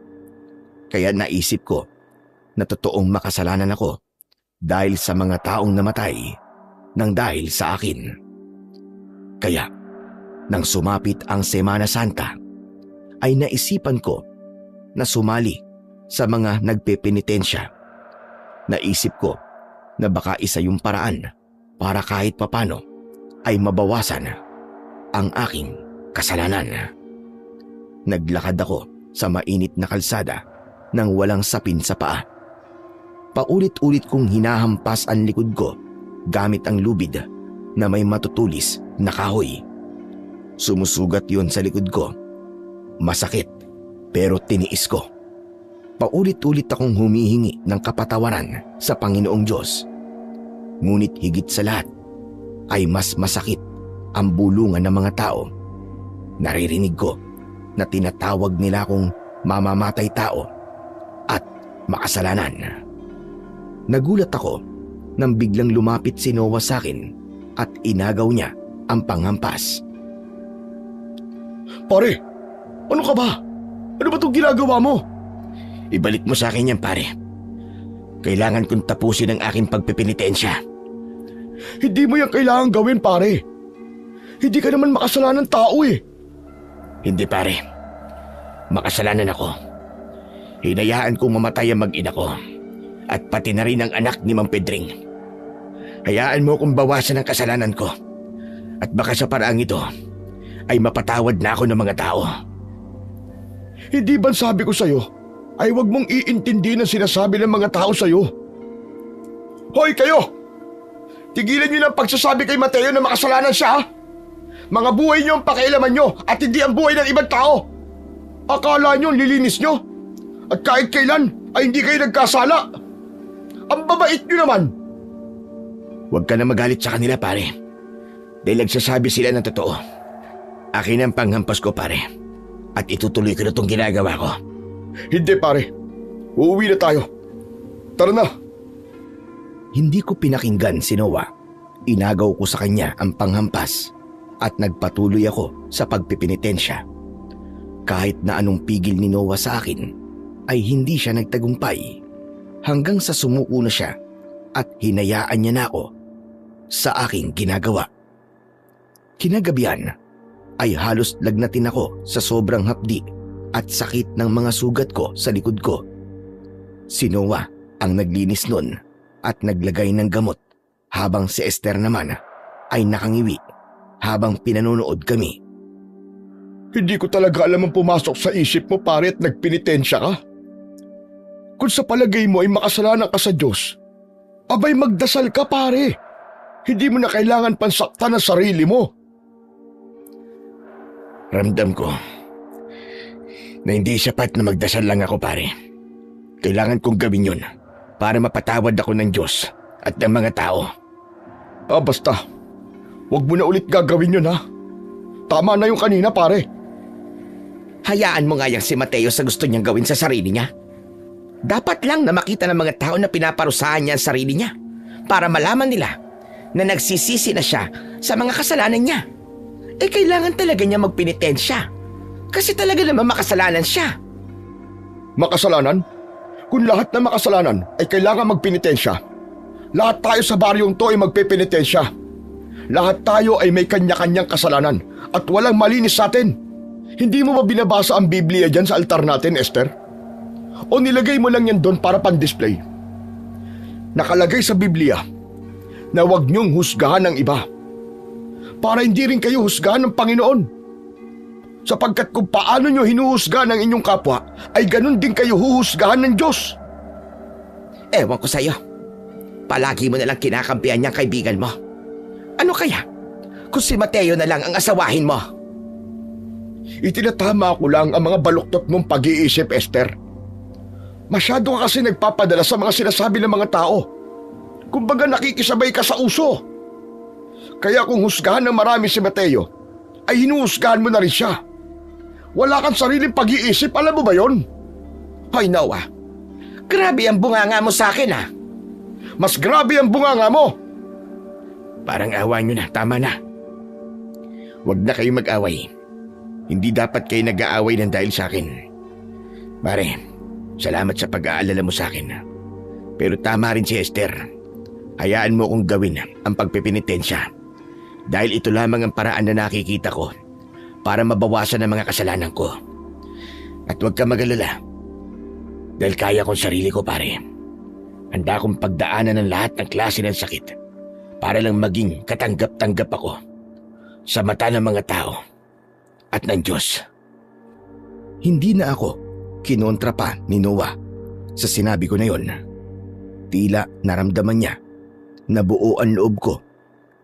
Kaya naisip ko na totoong makasalanan ako dahil sa mga taong namatay nang dahil sa akin. Kaya nang sumapit ang Semana Santa ay naisipan ko na sumali sa mga nagpepenitensya. Naisip ko na baka isa yung paraan para kahit papano ay mabawasan ang aking kasalanan. Naglakad ako sa mainit na kalsada nang walang sapin sa paa. Paulit-ulit kong hinahampas ang likod ko gamit ang lubid na may matutulis na kahoy. Sumusugat yon sa likod ko. Masakit pero tiniis ko. Paulit-ulit akong humihingi ng kapatawaran sa Panginoong Diyos. Ngunit higit sa lahat ay mas masakit ang bulungan ng mga tao. Naririnig ko na tinatawag nila akong mamamatay tao at makasalanan. Nagulat ako nang biglang lumapit si Noah sa akin at inagaw niya ang panghampas. Pare, ano ka ba? Ano ba itong ginagawa mo? Ibalik mo sa akin yan, pare. Kailangan kong tapusin ang aking pagpipinitensya. Hindi mo yan kailangan gawin, pare. Hindi ka naman makasalanang tao eh. Hindi, pare. Makasalanan ako. Hinayaan kong mamatay ang mag-ina ko at pati na rin ang anak ni Mang Pedring. Hayaan mo kong bawasan ang kasalanan ko at baka sa paraang ito ay mapatawad na ako ng mga tao. Hindi ba sabi ko sa'yo ay huwag mong iintindi ang sinasabi ng mga tao sa'yo? Hoy kayo! Tigilan niyo ng pagsasabi kay Mateo na makasalanan siya, ha? Mga buhay niyo ang pakialaman niyo at hindi ang buhay ng ibang tao. Akala niyo lilinis niyo at kahit kailan ay hindi kayo nagkasala. Ang babait niyo naman. Huwag ka na magalit sa kanila, pare. Dahil nagsasabi sila ng totoo. Akin ang panghampas ko, pare. At itutuloy ko na itong ginagawa ko. Hindi, pare. Uuwi na tayo. Tara na. Hindi ko pinakinggan si Noah. Inagaw ko sa kanya ang panghampas at nagpatuloy ako sa pagpipinitensya. Kahit na anong pigil ni Noah sa akin, ay hindi siya nagtagumpay hanggang sa sumuko na siya at hinayaan niya na ako sa aking ginagawa. Kinagabihan ay halos lagnatin ako sa sobrang hapdi at sakit ng mga sugat ko sa likod ko. Si Noah ang naglinis nun at naglagay ng gamot habang si Esther naman ay nakangiwi habang pinanonood kami. Hindi ko talaga alam ang pumasok sa isip mo, pare, at nagpenitensya ka. Kung sa palagay mo ay makasalanan ka sa Diyos, abay magdasal ka, pare. Hindi mo na kailangan pansaktan ang sarili mo. Ramdam ko na hindi sapat na magdasal lang ako, pare. Kailangan kong gawin yun para mapatawad ako ng Diyos at ng mga tao. Basta. Huwag mo na ulit gagawin yun, ha? Tama na yung kanina, pare. Hayaan mo nga yung si Mateo sa gusto niyang gawin sa sarili niya. Dapat lang na makita ng mga tao na pinaparusahan niya ang sarili niya para malaman nila na nagsisisi na siya sa mga kasalanan niya. Kailangan talaga niya magpenitensya kasi talaga naman makasalanan siya. Makasalanan? Kung lahat na makasalanan ay kailangan magpenitensya, lahat tayo sa baryong to ay magpepenitensya. Lahat tayo ay may kanya-kanyang kasalanan at walang malinis sa atin. Hindi mo ba binabasa ang Biblia dyan sa altar natin, Esther? O nilagay mo lang yan doon para pan-display? Nakalagay sa Biblia na huwag niyong husgahan ng iba para hindi rin kayo husgahan ng Panginoon. Sapagkat kung paano niyo hinuhusgahan ang inyong kapwa, ay ganun din kayo huhusgahan ng Diyos. Ewan ko sa'yo. Palagi mo nalang kinakampihan niyang kaibigan mo. Ano kaya kung si Mateo na lang ang asawahin mo? Itinatama ko lang ang mga baluktot mong pag-iisip, Esther. Masyado ka kasi nagpapadala sa mga sinasabi ng mga tao. Kumbaga nakikisabay ka sa uso. Kaya kung husgahan ng marami si Mateo, ay hinuhusgahan mo na rin siya. Wala kang sariling pag-iisip, alam mo ba yon? Hoy Noah, grabe ang bunganga mo sa akin ha. Mas grabe ang bunganga mo. Parang awa nyo na, tama na. Huwag na kayo mag-away. Hindi dapat kayo nag-aaway ng dahil sa akin. Pare, salamat sa pag-aalala mo sa akin. Pero tama rin si Esther. Hayaan mo kong gawin ang pagpipinitensya. Dahil ito lamang ang paraan na nakikita ko para mabawasan ang mga kasalanan ko. At huwag ka mag-alala. Dahil kaya kong sarili ko, pare. Handa akong pagdaanan ng lahat ng klase ng sakit para lang maging katanggap-tanggap ako sa mata ng mga tao at ng Diyos. Hindi na ako kinontra pa ni Noah sa sinabi ko na yon. Tila naramdaman niya na buo ang loob ko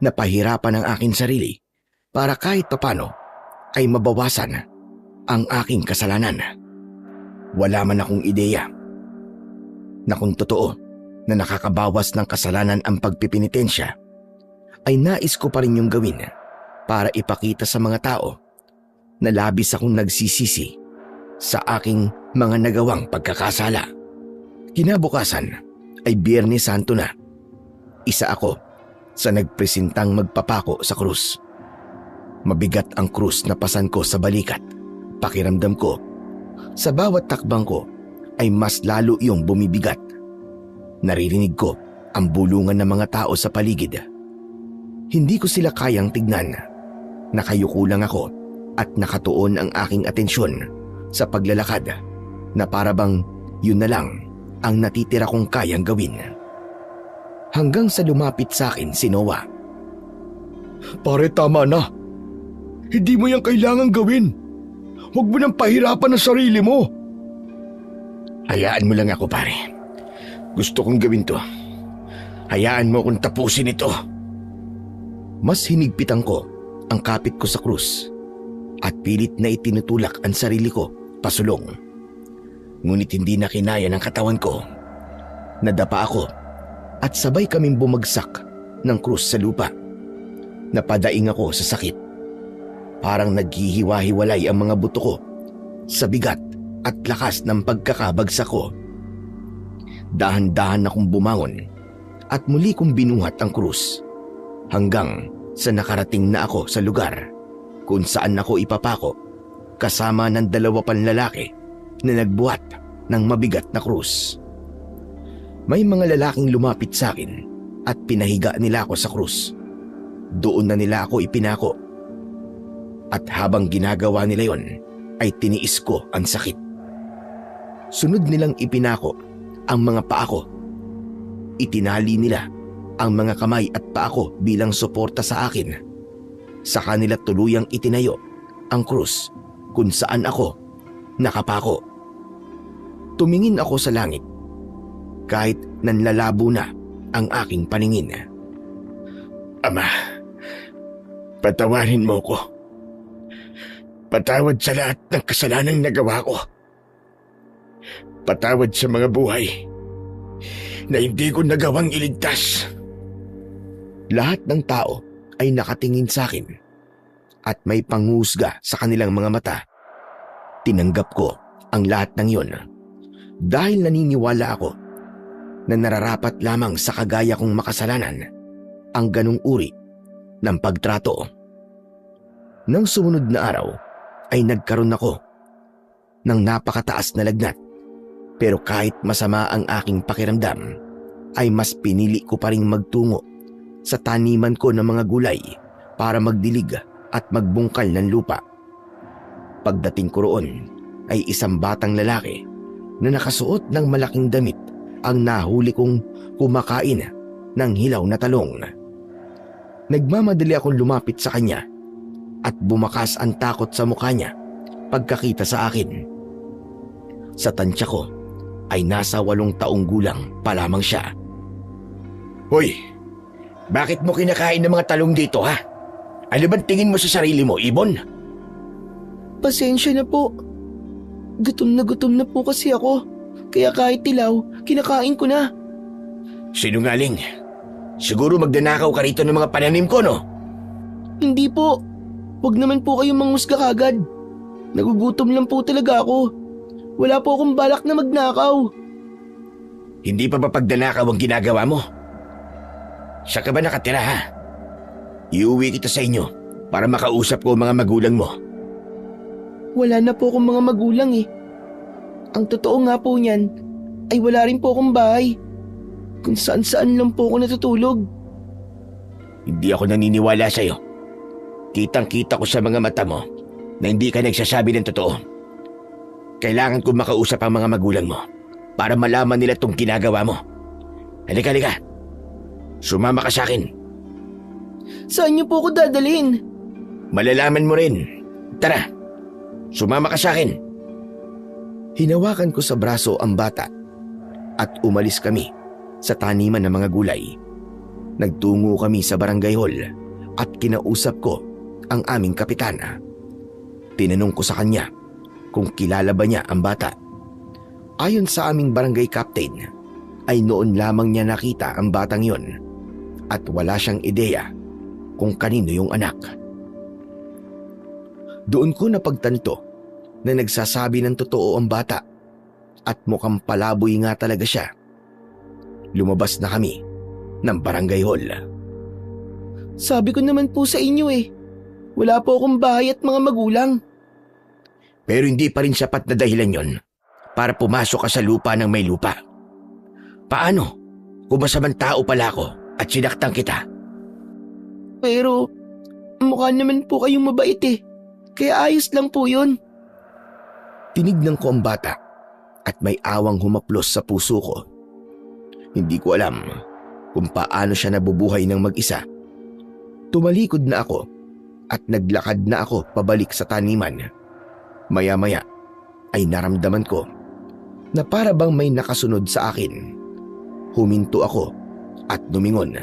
na pahirapan ang aking sarili para kahit papano ay mabawasan ang aking kasalanan. Wala man akong ideya na kung totoo na nakakabawas ng kasalanan ang pagpipinitensya, ay nais ko pa rin yung gawin para ipakita sa mga tao na labis akong nagsisisi sa aking mga nagawang pagkakasala. Kinabukasan ay Biyernes Santo na. Isa ako sa nagpresentang magpapako sa krus. Mabigat ang krus na pasan ko sa balikat. Pakiramdam ko, sa bawat takbang ko ay mas lalo iyong bumibigat. Naririnig ko ang bulungan ng mga tao sa paligid. Hindi ko sila kayang tignan. Nakayuko lang ako at nakatuon ang aking atensyon sa paglalakad na parabang yun na lang ang natitira kong kayang gawin. Hanggang sa lumapit sa akin si Noah. Pare, tama na. Hindi mo yan kailangang gawin. Huwag mo nang pahirapan ang sarili mo. Hayaan mo lang ako, pare. Gusto kong gawin to. Hayaan mo akong tapusin ito. Mas hinigpitan ko ang kapit ko sa krus at pilit na itinutulak ang sarili ko pasulong. Ngunit hindi na kinaya ng katawan ko. Nadapa ako at sabay kaming bumagsak ng krus sa lupa. Napadaing ako sa sakit. Parang naghihiwa-hiwalay ang mga buto ko sa bigat at lakas ng pagkakabagsak ko. Dahan-dahan akong bumangon at muli kong binuhat ang krus hanggang sa nakarating na ako sa lugar kung saan ako ipapako kasama ng 2 pang lalaki na nagbuhat ng mabigat na krus. May mga lalaking lumapit sa akin at pinahiga nila ako sa krus. Doon na nila ako ipinako. At habang ginagawa nila yon, ay tiniis ko ang sakit. Sunod nilang ipinako ang mga paa ko. Itinali nila ang mga kamay at paa ko bilang suporta sa akin. Sa kanila tuluyang itinayo ang krus kung saan ako nakapako. Tumingin ako sa langit kahit nanlalabo na ang aking paningin. Ama, patawarin mo ko. Patawad sa lahat ng kasalanang nagawa ko. Patawad sa mga buhay na hindi ko nagawang iligtas. Lahat ng tao ay nakatingin sa akin at may panghusga sa kanilang mga mata. Tinanggap ko ang lahat ng iyon dahil naniniwala ako na nararapat lamang sa kagaya kong makasalanan ang ganung uri ng pagtrato. Nang sumunod na araw ay nagkaroon ako ng napakataas na lagnat Pero kahit masama ang aking pakiramdam, ay mas pinili ko pa ring magtungo sa taniman ko ng mga gulay para magdilig at magbungkal ng lupa. Pagdating ko roon ay isang batang lalaki na nakasuot ng malaking damit ang nahuli kong kumakain ng hilaw na talong. Nagmamadali akong lumapit sa kanya at bumakas ang takot sa mukha niya pagkakita sa akin. Sa tansya ko ay nasa 8 taong gulang pa lamang siya. Hoy, bakit mo kinakain ng mga talong dito, ha? Ano bang tingin mo sa sarili mo, Ibon? Pasensya na po. Gutom na po kasi ako. Kaya kahit tilaw, kinakain ko na. Sinungaling. Siguro magdanakaw ka rito ng mga pananim ko, no? Hindi po. Huwag naman po kayong manghusga kagad. Nagugutom lang po talaga ako. Wala po akong balak na magnakaw. Hindi pa ba pagdanakaw ang ginagawa mo? Saan ka ba nakatira, ha? Iuwi kita sa inyo para makausap ko ang mga magulang mo. Wala na po akong mga magulang eh. Ang totoo nga po niyan ay wala rin po akong bahay. Kung saan-saan lang po ako natutulog. Hindi ako naniniwala sa'yo. Kitang-kita ko sa mga mata mo na hindi ka nagsasabi ng totoo. Kailangan ko makausap ang mga magulang mo para malaman nila itong ginagawa mo. Halika. Sumama ka sa akin. Saan niyo po ako dadalhin? Malalaman mo rin. Tara, sumama ka sa akin. Hinawakan ko sa braso ang bata at umalis kami sa taniman ng mga gulay. Nagtungo kami sa barangay hall at kinausap ko ang aming kapitana. Tinanong ko sa kanya kung kilala ba niya ang bata. Ayon sa aming barangay captain, ay noon lamang niya nakita ang batang yon at wala siyang ideya kung kanino yung anak. Doon ko napagtanto na nagsasabi ng totoo ang bata at mukhang palaboy nga talaga siya. Lumabas na kami ng barangay hall. Sabi ko naman po sa inyo eh. Wala po akong bahay at mga magulang. Pero hindi pa rin sapat na dahilan yon para pumasok ka sa lupa ng may lupa. Paano kung masamang tao pala ako at sinaktan kita? Pero mukha naman po kayong mabait eh. Kaya ayos lang po yun. Tinignan ko ang bata at may awang humaplos sa puso ko. Hindi ko alam kung paano siya nabubuhay ng mag-isa. Tumalikod na ako at naglakad na ako pabalik sa taniman. Maya-maya ay naramdaman ko na para bang may nakasunod sa akin. Huminto ako at lumingon.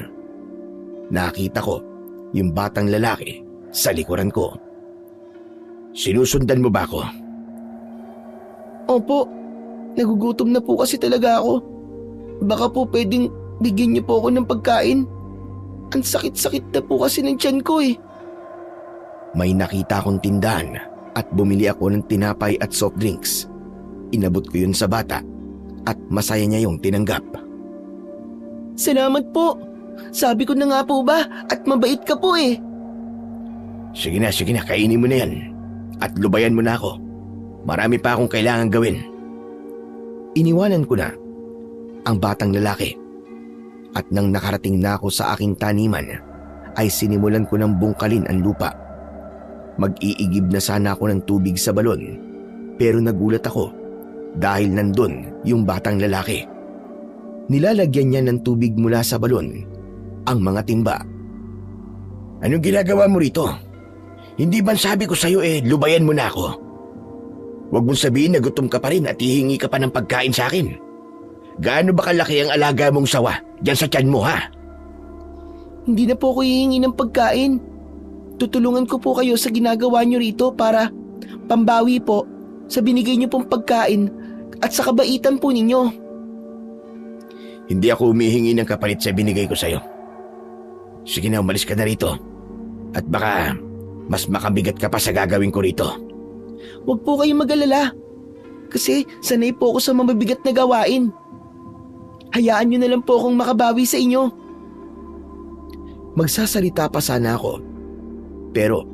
Nakita ko yung batang lalaki sa likuran ko. Sinusundan mo ba ako? Opo, nagugutom na po kasi talaga ako. Baka po pwedeng bigyan niyo po ako ng pagkain. Ang sakit-sakit na po kasi ng tiyan ko eh. May nakita akong tindahan at bumili ako ng tinapay at soft drinks. Inabot ko yun sa bata at masaya niya yung tinanggap. Salamat po. Sabi ko na nga po ba at mabait ka po eh. Sige na, kainin mo na yan. At lubayan mo na ako. Marami pa akong kailangan gawin. Iniwanan ko na ang batang lalaki. At nang nakarating na ako sa aking taniman, ay sinimulan ko ng bungkalin ang lupa. Mag-iigib na sana ako ng tubig sa balon, pero nagulat ako dahil nandun yung batang lalaki. Nilalagyan niya ng tubig mula sa balon ang mga timba. Anong ginagawa mo rito? Hindi ba sabi ko sa'yo lubayan mo na ako? Huwag mong sabihin na gutom ka pa rin at hihingi ka pa ng pagkain sa akin. Gaano ba kalaki ang alaga mong sawa dyan sa tiyan mo, ha? Hindi na po ako hihingi ng pagkain. Tutulungan ko po kayo sa ginagawa nyo rito para pambawi po sa binigay nyo pong pagkain at sa kabaitan po ninyo. Hindi ako humihingi ng kapalit sa binigay ko sa'yo. Sige na, umalis ka na rito. At baka mas makabigat ka pa sa gagawin ko rito. Huwag po kayong mag-alala. Kasi sanay po ako sa mabibigat na gawain. Hayaan nyo na lang po akong makabawi sa inyo. Magsasalita pa sana ako. Pero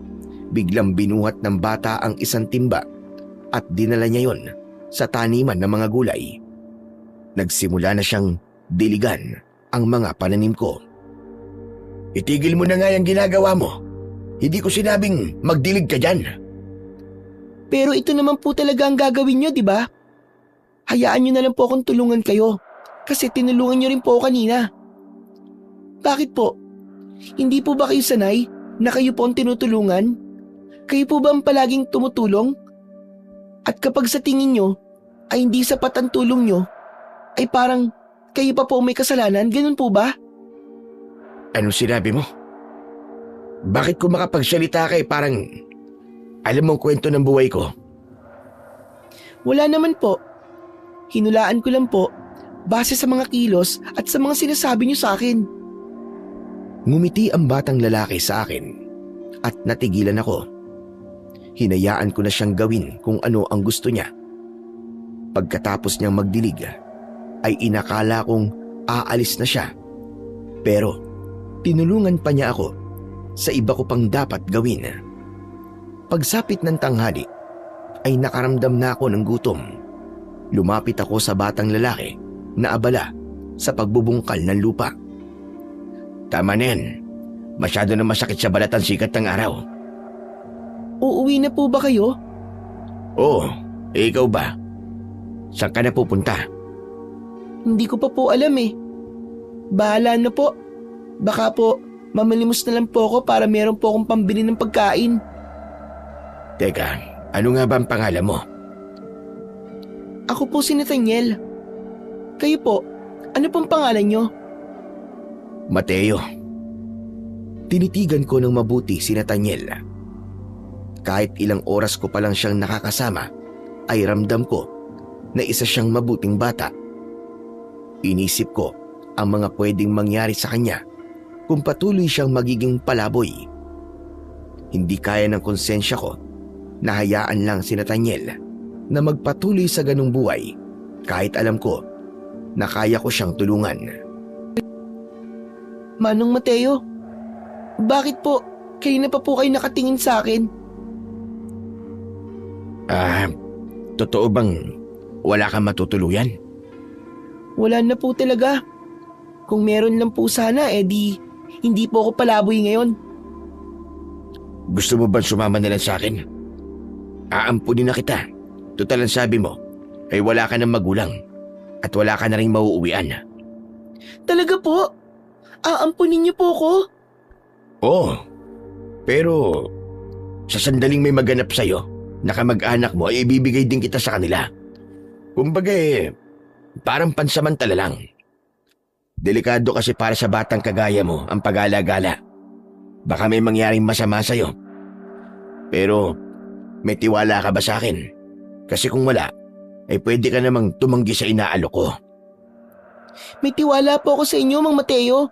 biglang binuhat ng bata ang isang timba at dinala niya yon sa taniman ng mga gulay nagsimula na siyang diligan ang mga pananim ko. Itigil mo na nga yung ginagawa mo. Hindi ko sinabing magdilig ka dyan. Pero ito naman po talaga ang gagawin nyo, di ba? Hayaan nyo na lang po akong tulungan kayo. Kasi tinulungan nyo rin po ako kanina. Bakit po? Hindi po ba kayo sanay na kayo po ang tinutulungan? Kayo po ba ang palaging tumutulong? At kapag sa tingin nyo ay hindi sapat ang tulong nyo, ay parang kayo pa po may kasalanan, ganun po ba? Ano sinabi mo? Bakit kung makapagsalita ka parang alam mong kwento ng buhay ko? Wala naman po. Hinulaan ko lang po base sa mga kilos at sa mga sinasabi nyo sa akin. Ngumiti ang batang lalaki sa akin at natigilan ako. Hinayaan ko na siyang gawin kung ano ang gusto niya. Pagkatapos niyang magdilig, ay inakala kong aalis na siya. Pero tinulungan pa niya ako sa iba ko pang dapat gawin. Pagsapit ng tanghali, ay nakaramdam na ako ng gutom. Lumapit ako sa batang lalaki na abala sa pagbubungkal ng lupa. Tama na yan. Masyado na masakit sa balat ang sikat ng araw. Uuwi na po ba kayo? Oo, ikaw ba? Saan ka na pupunta? Hindi ko pa po alam eh. Bahala na po. Baka po mamalimos na lang po ako para meron po akong pambili ng pagkain. Teka, ano nga ba ang pangalan mo? Ako po si Nathaniel. Kayo po, ano pong pangalan nyo? Mateo. Tinitigan ko ng mabuti si Nathaniel. Kahit ilang oras ko pa lang siyang nakakasama, ay ramdam ko na isa siyang mabuting bata. Inisip ko ang mga pwedeng mangyari sa kanya kung patuloy siyang magiging palaboy. Hindi kaya ng konsensya ko na hayaan lang si Nathaniel na magpatuloy sa ganung buhay kahit alam ko na kaya ko siyang tulungan. Manong Mateo, bakit po kanina pa po kayo nakatingin sa akin? Totoo bang wala kang matutuluyan? Wala na po talaga. Kung meron lang po sana, di hindi po ako palaboy ngayon. Gusto mo bang sumama na lang sa akin? Aampunin na kita. Total ang sabi mo, ay wala ka ng magulang at wala ka na rin mauuwian. Talaga po? Aampunin niyo po ako? Oo, pero sa sandaling may maganap sa'yo, na kamag-anak mo ay ibibigay din kita sa kanila. Kumbaga parang pansamantala lang. Delikado kasi para sa batang kagaya mo ang pag-alagala. Baka may mangyaring masama sa'yo. Pero may tiwala ka ba sa akin? Kasi kung wala, ay pwede ka namang tumanggi sa inaalok ko. May tiwala po ako sa inyo, Mang Mateo.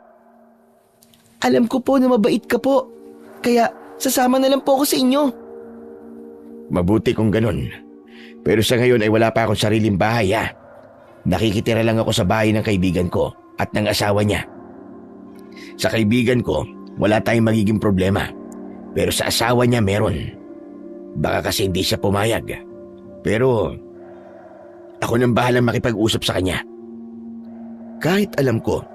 Alam ko po na mabait ka po. Kaya sasama na lang po ako sa inyo. Mabuti kung ganun. Pero sa ngayon ay wala pa akong sariling bahay ha. Nakikitira lang ako sa bahay ng kaibigan ko at ng asawa niya. Sa kaibigan ko, wala tayong magiging problema. Pero sa asawa niya meron. Baka kasi hindi siya pumayag. Pero ako nang bahalang makipag-usap sa kanya. Kahit alam ko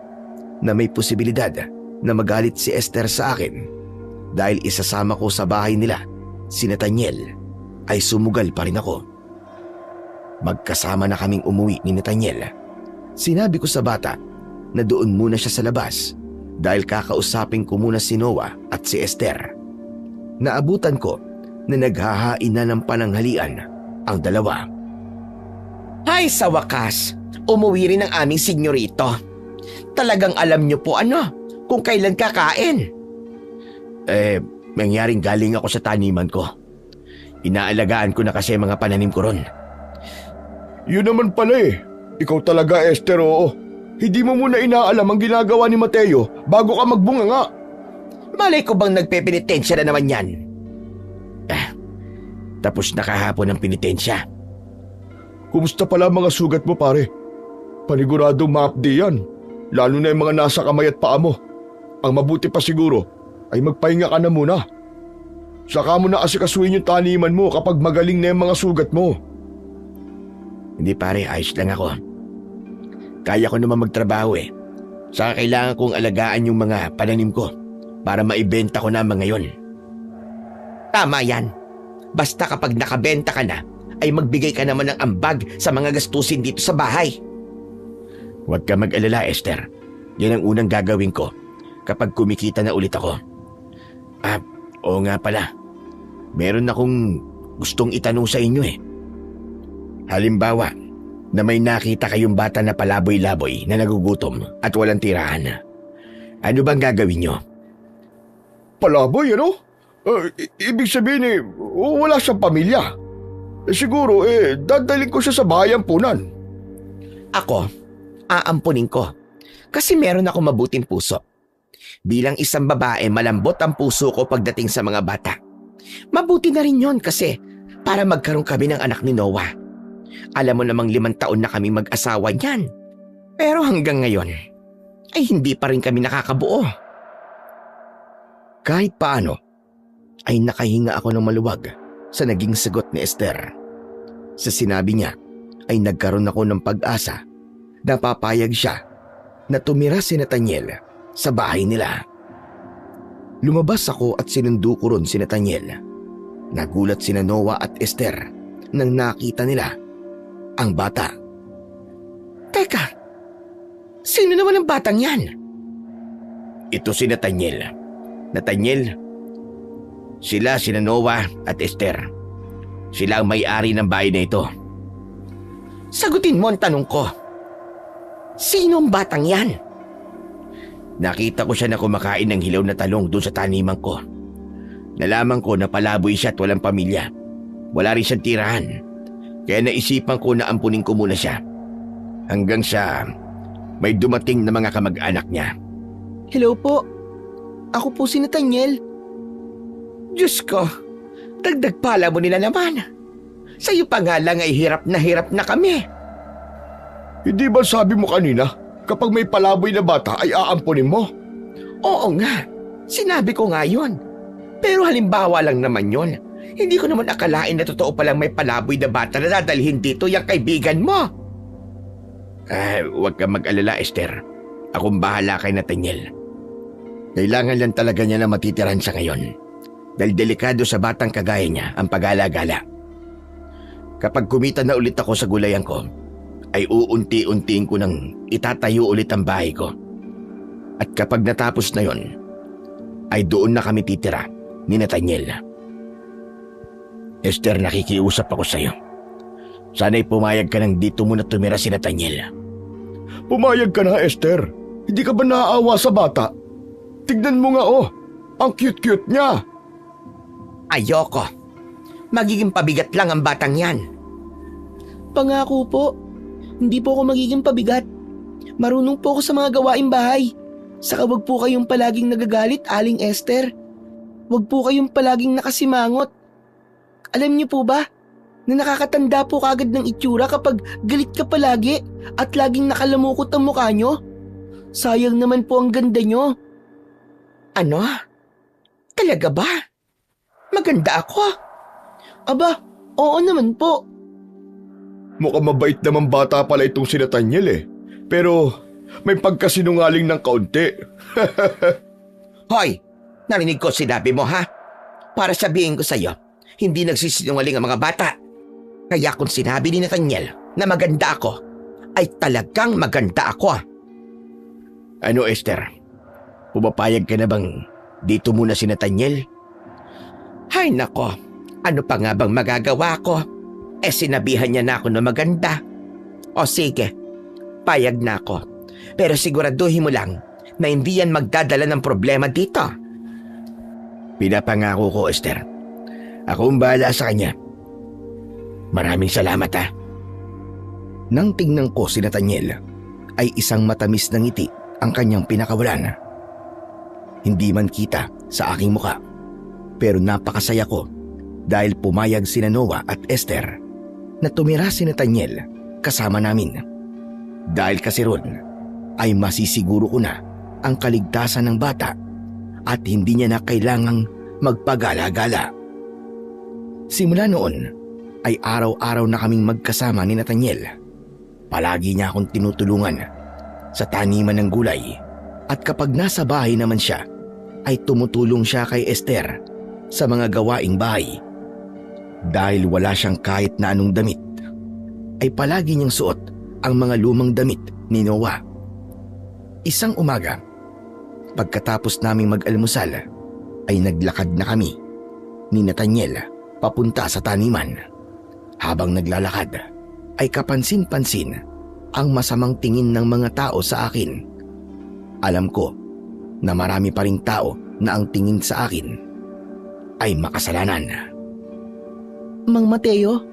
na may posibilidad na magalit si Esther sa akin dahil isasama ko sa bahay nila si Nathaniel, ay sumugal pa rin ako. Magkasama na kaming umuwi ni Nathaniel. Sinabi ko sa bata na doon muna siya sa labas dahil kakausapin ko muna si Noah at si Esther. Naabutan ko na naghahain na ng pananghalian ang dalawa. Ay, sa wakas, umuwi rin ang aming senyorito. Talagang alam niyo po kung kailan kakain. Mangyaring galing ako sa taniman ko. Inaalagaan ko na kasi mga pananim ko ron. Yun naman pala Ikaw talaga, Esther, oo. Hindi mo muna inaalam ang ginagawa ni Mateo bago ka magbunga nga. Malay ko bang nagpepenitensya na naman yan? Tapos na kahapon ang penitensya. Kumusta pala mga sugat mo, pare? Paniguradong maapdi yan. Lalo na yung mga nasa kamay at paa mo. Ang mabuti pa siguro ay magpahinga ka na muna. Saka mo na asikasuhin yung taniman mo kapag magaling na yung mga sugat mo. Hindi pare, ayos lang ako. Kaya ko naman magtrabaho eh. Saka kailangan kong alagaan yung mga pananim ko para maibenta ko na ngayon. Tama yan. Basta kapag nakabenta ka na, ay magbigay ka naman ng ambag sa mga gastusin dito sa bahay. Huwag ka mag-alala, Esther. Yan ang unang gagawin ko kapag kumikita na ulit ako. Oo nga pala. Meron akong gustong itanong sa inyo eh. Halimbawa, na may nakita kayong bata na palaboy-laboy na nagugutom at walang tirahan. Ano bang gagawin nyo? Palaboy, ano? Ibig sabihin wala siyang pamilya. Siguro, dadalhin ko siya sa bahay ampunan. Ako, aampunin ko. Kasi meron ako mabuting puso. Bilang isang babae, malambot ang puso ko pagdating sa mga bata. Mabuti na rin yon kasi para magkaroon kami ng anak ni Noah. Alam mo namang 5 taon na kami mag-asawa niyan. Pero hanggang ngayon, ay hindi pa rin kami nakakabuo. Kahit paano, ay nakahinga ako ng maluwag sa naging sagot ni Esther. Sa sinabi niya, ay nagkaroon ako ng pag-asa na papayag siya na tumira si Nathaniel sa bahay nila. Lumabas ako at sinundo ko ron si Nathaniel. Nagulat sina Noah at Esther nang nakita nila ang bata. Teka, sino naman ang batang yan? Ito si Nathaniel. Nathaniel, sila sina Noah at Esther. Sila ang may-ari ng bahay na ito. Sagutin mo ang tanong ko. Sino ang batang yan? Nakita ko siya na kumakain ng hilaw na talong doon sa taniman ko. Nalaman ko na palaboy siya at walang pamilya. Wala rin siyang tirahan. Kaya naisipan ko na ampunin ko muna siya. Hanggang sa may dumating na mga kamag-anak niya. Hello po. Ako po si Nathaniel. Diyos ko, dagdag pala mo nila naman. Sa'yo pa nga lang ay hirap na kami. Hindi ba sabi mo kanina, kapag may palaboy na bata ay aampunin mo? Oo nga, sinabi ko nga yun. Pero halimbawa lang naman yun. Hindi ko naman akalain na totoo palang may palaboy na bata na dadalhin dito yung kaibigan mo. Huwag kang mag-alala, Esther. Akong bahala kay Nathaniel. Kailangan lang talaga niya na matitirahan sa ngayon. Dahil delikado sa batang kagaya niya ang pag-alagala. Kapag kumita na ulit ako sa gulayan ko, ay uunti-untiin ko nang itatayo ulit ang bahay ko. At kapag natapos na yon, ay doon na kami titira ni Nathaniel. Esther, nakikiusap ako sa'yo. Sana'y pumayag ka nang dito muna tumira si Nathaniel. Pumayag ka na, Esther. Hindi ka ba naaawa sa bata? Tignan mo nga ang cute-cute niya. Ayoko. Magiging pabigat lang ang batang yan. Pangako po, hindi po ako magiging pabigat. Marunong po ako sa mga gawaing bahay. Saka wag po kayong palaging nagagalit, Aling Esther. Wag po kayong palaging nakasimangot. Alam niyo po ba, na nakakatanda po kagad ng itsura kapag galit ka palagi at laging nakalamukot ang mukha niyo? Sayang naman po ang ganda niyo. Ano? Talaga ba? Maganda ako? Aba, oo naman po. Mukhang mabait naman bata pala itong si Nathaniel eh. Pero may pagkasinungaling ng kaunti. Hoy, narinig ko sinabi mo ha? Para sabihin ko sa'yo, hindi nagsisinungaling ang mga bata. Kaya kung sinabi ni Nathaniel na maganda ako, ay talagang maganda ako. Ano, Esther? Pumapayag ka na bang dito muna si Nathaniel? Hay nako, ano pa nga bang magagawa ko? Sinabihan niya na ako na maganda. O sige, payag na ako. Pero siguraduhin mo lang na hindi yan magdadala ng problema dito. Pinapangako ko, Esther. Ako ang bahala sa kanya. Maraming salamat ha. Nang tingnan ko si Nathaniel, ay isang matamis na ngiti ang kanyang pinakawalan. Hindi man kita sa aking muka, pero napakasaya ko dahil pumayag sina Noah at Esther na tumira si Nathaniel kasama namin. Dahil kasi ron ay masisiguro ko na ang kaligtasan ng bata at hindi niya na kailangang magpagala-gala. Simula noon ay araw-araw na kaming magkasama ni Nathaniel. Palagi niya akong tinutulungan sa taniman ng gulay at kapag nasa bahay naman siya ay tumutulong siya kay Esther sa mga gawaing bahay. Dahil wala siyang kahit na anong damit, ay palagi niyang suot ang mga lumang damit ni Noah. Isang umaga, pagkatapos naming mag-almusal, ay naglakad na kami ni Nathaniel papunta sa taniman. Habang naglalakad, ay kapansin-pansin ang masamang tingin ng mga tao sa akin. Alam ko na marami pa ring tao na ang tingin sa akin ay makasalanan. Mang Mateo,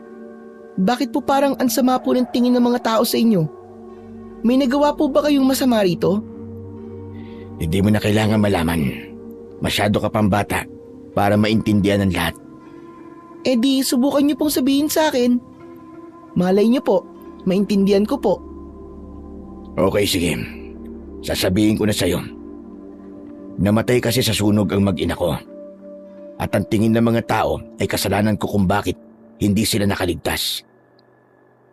bakit po parang ansama po ng tingin ng mga tao sa inyo? May nagawa po ba kayong masama rito? Hindi mo na kailangan malaman. Masyado ka pang bata para maintindihan ng lahat. Eh di, subukan niyo pong sabihin sa akin. Malay niyo po, maintindihan ko po. Okay, sige. Sasabihin ko na sa'yo. Namatay kasi sa sunog ang mag-ina ko. At ang tingin ng mga tao ay kasalanan ko kung bakit hindi sila nakaligtas.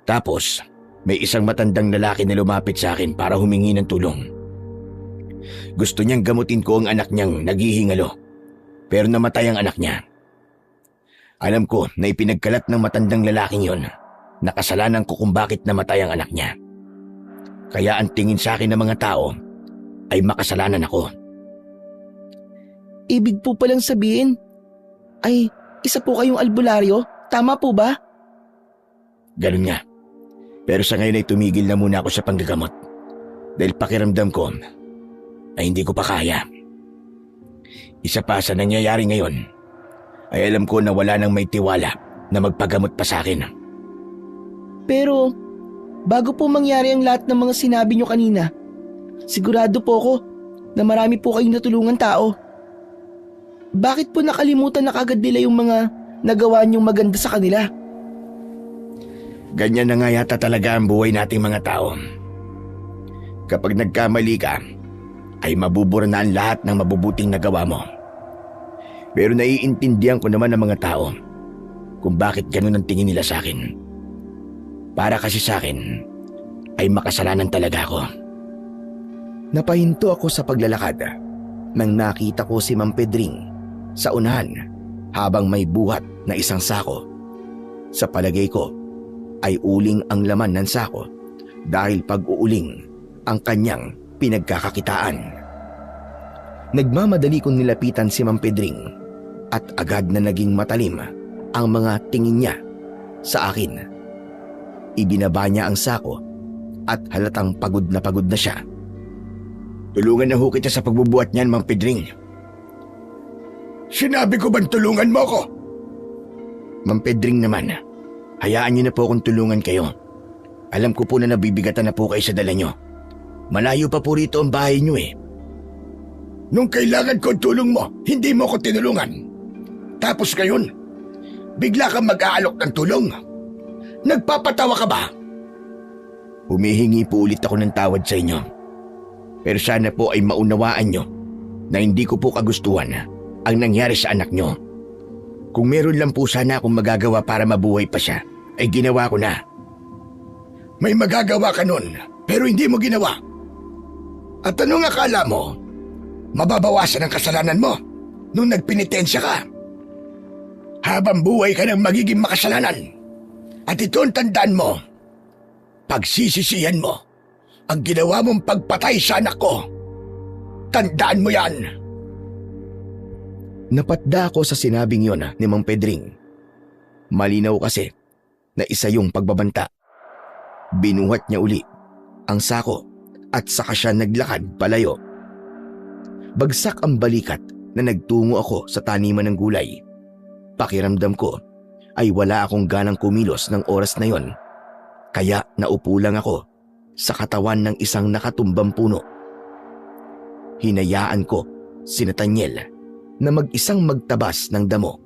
Tapos, may isang matandang lalaki na lumapit sa akin para humingi ng tulong. Gusto niyang gamutin ko ang anak niyang naghihingalo, pero namatay ang anak niya. Alam ko na ipinagkalat ng matandang lalaking yon na kasalanan ko kung bakit namatay ang anak niya. Kaya ang tingin sa akin ng mga tao ay makasalanan ako. Ibig po palang sabihin, ay isa po kayong albularyo? Tama po ba? Ganun nga. Pero sa ngayon ay tumigil na muna ako sa panggagamot dahil pakiramdam ko ay hindi ko pa kaya. Isa pa sa nangyayari ngayon ay alam ko na wala nang may tiwala na magpagamot pa sa akin. Pero, bago po mangyari ang lahat ng mga sinabi niyo kanina, sigurado po ako na marami po kayong natulungan tao. Bakit po nakalimutan na kagad nila yung mga nagawa niyong maganda sa kanila? Ganyan na nga yata talaga ang buhay nating mga tao. Kapag nagkamali ka, ay mabubura na ang lahat ng mabubuting nagawa mo. Pero naiintindihan ko naman ng mga tao kung bakit ganun ang tingin nila sa akin. Para kasi sa akin, ay makasalanan talaga ako. Napahinto ako sa paglalakad nang nakita ko si Mang Pedring sa unahan habang may buhat na isang sako. Sa palagay ko ay uling ang laman ng sako dahil pag-uuling ang kanyang pinagkakakitaan. Nagmamadali kong nilapitan si Mang Pedring at agad na naging matalim ang mga tingin niya sa akin. Ibinaba niya ang sako at halatang pagod na siya. Tulungan na ho kita sa pagbubuhat niyan, Mang Pedring. Sinabi ko bang tulungan mo ko? Mang Pedring naman, hayaan niyo na po akong tulungan kayo. Alam ko po na nabibigatan na po kayo sa dala niyo. Malayo pa po rito ang bahay niyo eh. Nung kailangan ko ang tulong mo, hindi mo ko tinulungan. Tapos ngayon, bigla kang mag-aalok ng tulong. Nagpapatawa ka ba? Humihingi po ulit ako ng tawad sa inyo. Pero sana po ay maunawaan niyo na hindi ko po kagustuhan ang nangyari sa anak niyo. Kung meron lang po sana akong magagawa para mabuhay pa siya, ay ginawa ko na. May magagawa ka nun, pero hindi mo ginawa. At anong akala mo? Mababawasan ang kasalanan mo nung nagpenitensya ka. Habang buhay ka ng magiging makasalanan. At ito ang tandaan mo. Pagsisisihan mo ang ginawa mong pagpatay sa anak ko. Tandaan mo yan. Napatda ako sa sinabing yon ni Mang Pedring. Malinaw kasi na isa yung pagbabanta. Binuhat niya uli ang sako at saka siya naglakad palayo. Bagsak ang balikat na nagtungo ako sa taniman ng gulay. Pakiramdam ko ay wala akong ganang kumilos ng oras na yon. Kaya naupo lang ako sa katawan ng isang nakatumbang puno. Hinayaan ko si Nathaniel na mag-isang magtabas ng damo.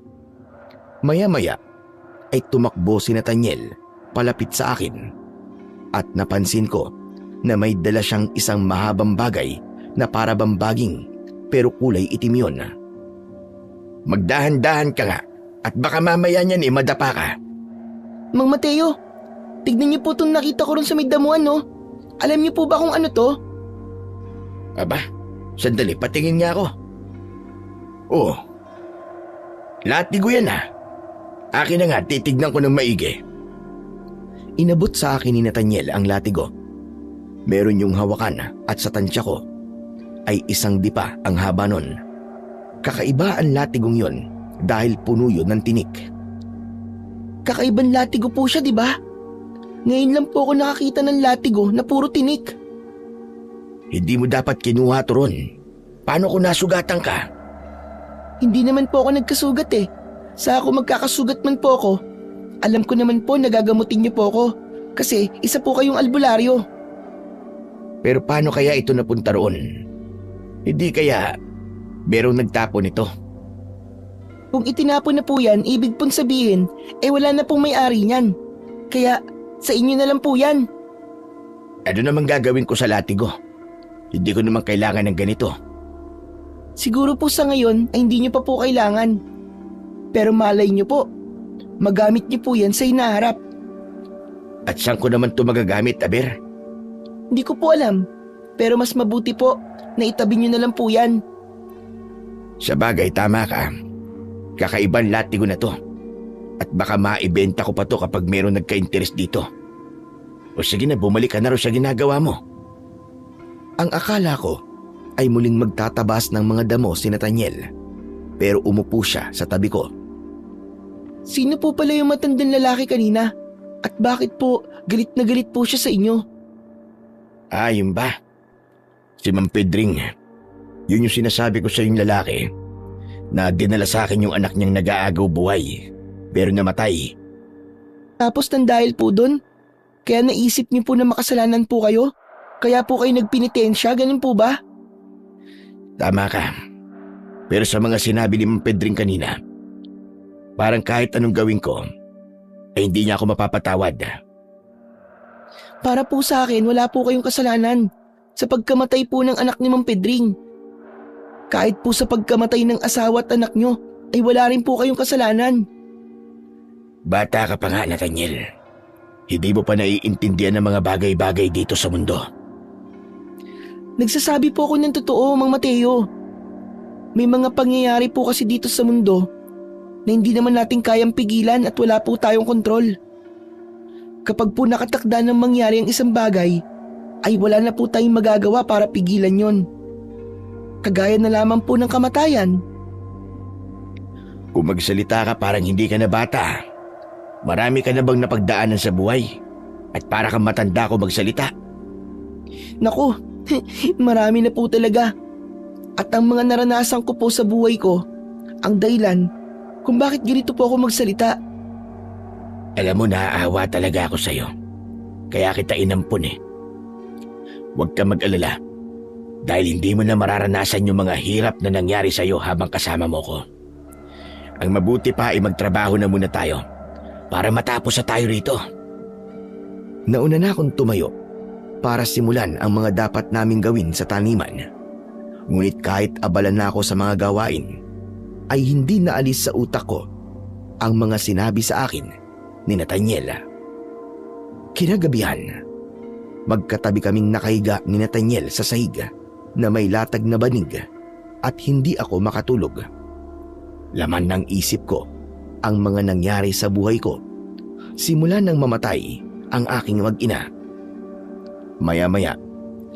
Maya-maya ay tumakbo si Nathaniel palapit sa akin at napansin ko na may dala siyang isang mahabang bagay na para bang baging pero kulay itim yun. Magdahan-dahan ka nga at baka mamaya niyan madapa ka. Mang Mateo, tignan niyo po itong nakita ko ron sa may damuhan, no? Alam niyo po ba kung ano to? Aba, sandali, patingin nga ako. Oh, latigo yan ah. Akin na nga, titignan ko ng maigi. Inabot sa akin ni Nathaniel ang latigo. Meron yung hawakan at sa tansya ko ay isang dipa ang haba nun. Kakaiba ang latigong yon dahil puno yun ng tinik. Kakaibang latigo po siya, di ba? Ngayon lang po ako nakakita ng latigo na puro tinik. Hindi mo dapat kinuha to ron. Paano kung nasugatan ka? Hindi naman po ako nagkasugat eh. Sa ako magkakasugat man po ako, alam ko naman po nagagamutin niyo po ako kasi isa po kayong albularyo. Pero paano kaya ito napunta roon? Hindi kaya merong nagtapon ito? Kung itinapon na po yan, ibig pong sabihin, wala na pong may-ari niyan. Kaya sa inyo na lang po yan. Ano namang gagawin ko sa latigo? Hindi ko naman kailangan ng ganito. Siguro po sa ngayon ay hindi niyo pa po kailangan. Pero malay niyo po, magamit niyo po yan sa hinaharap. At saan ko naman ito magagamit, Aber? Hindi ko po alam, pero mas mabuti po na itabi niyo na lang po yan. Sa bagay, tama ka. Kakaibang latigo na to. At baka maibenta ko pa to kapag meron nagka-interest dito. O sige na, bumalik ka na rin sa ginagawa mo. Ang akala ko ay muling magtatabas ng mga damo si Nathaniel. Pero umupo siya sa tabi ko. Sino po pala yung matandang lalaki kanina? At bakit po galit na galit po siya sa inyo? Ah, yun ba? Si Mang Pedring. Yun yung sinasabi ko sa yung lalaki na dinala sa akin yung anak niyang nag-aagaw buhay pero namatay. Tapos nang dahil po doon, kaya naisip niyo po na makasalanan po kayo? Kaya po kayo nagpinitensya, ganun po ba? Tama ka. Pero sa mga sinabi ni Mang Pedring kanina, parang kahit anong gawin ko, ay hindi niya ako mapapatawad. Para po sa akin, wala po kayong kasalanan sa pagkamatay po ng anak ni Mang Pedring. Kahit po sa pagkamatay ng asawa at anak nyo, ay wala rin po kayong kasalanan. Bata ka pa nga, Nathaniel. Hindi mo pa naiintindihan ng mga bagay-bagay dito sa mundo. Nagsasabi po ako ng totoo, Mang Mateo. May mga pangyayari po kasi dito sa mundo na hindi naman natin kayang pigilan at wala po tayong kontrol. Kapag po nakatakda ng mangyari ang isang bagay, ay wala na po tayong magagawa para pigilan yon. Kagaya na lamang po ng kamatayan. Kung magsalita ka parang hindi ka na bata, marami ka na bang napagdaanan sa buhay? At para kang matanda ko magsalita? Naku, marami na po talaga. At ang mga naranasan ko po sa buhay ko, ang dahilan kung bakit ganito po ako magsalita. Alam mo, naaawa talaga ako sa'yo. Kaya kita inampun eh. Huwag ka mag-alala. Dahil hindi mo na mararanasan yung mga hirap na nangyari sa'yo habang kasama mo ko. Ang mabuti pa ay magtrabaho na muna tayo para matapos na tayo rito. Nauna na akong tumayo para simulan ang mga dapat naming gawin sa taniman. Ngunit kahit abala na ako sa mga gawain, ay hindi naalis sa utak ko ang mga sinabi sa akin ni Nathaniel. Kinagabihan, magkatabi kaming nakahiga ni Nathaniel sa sahig na may latag na banig at hindi ako makatulog. Laman ng isip ko ang mga nangyari sa buhay ko simula nang mamatay ang aking mag-ina. Maya-maya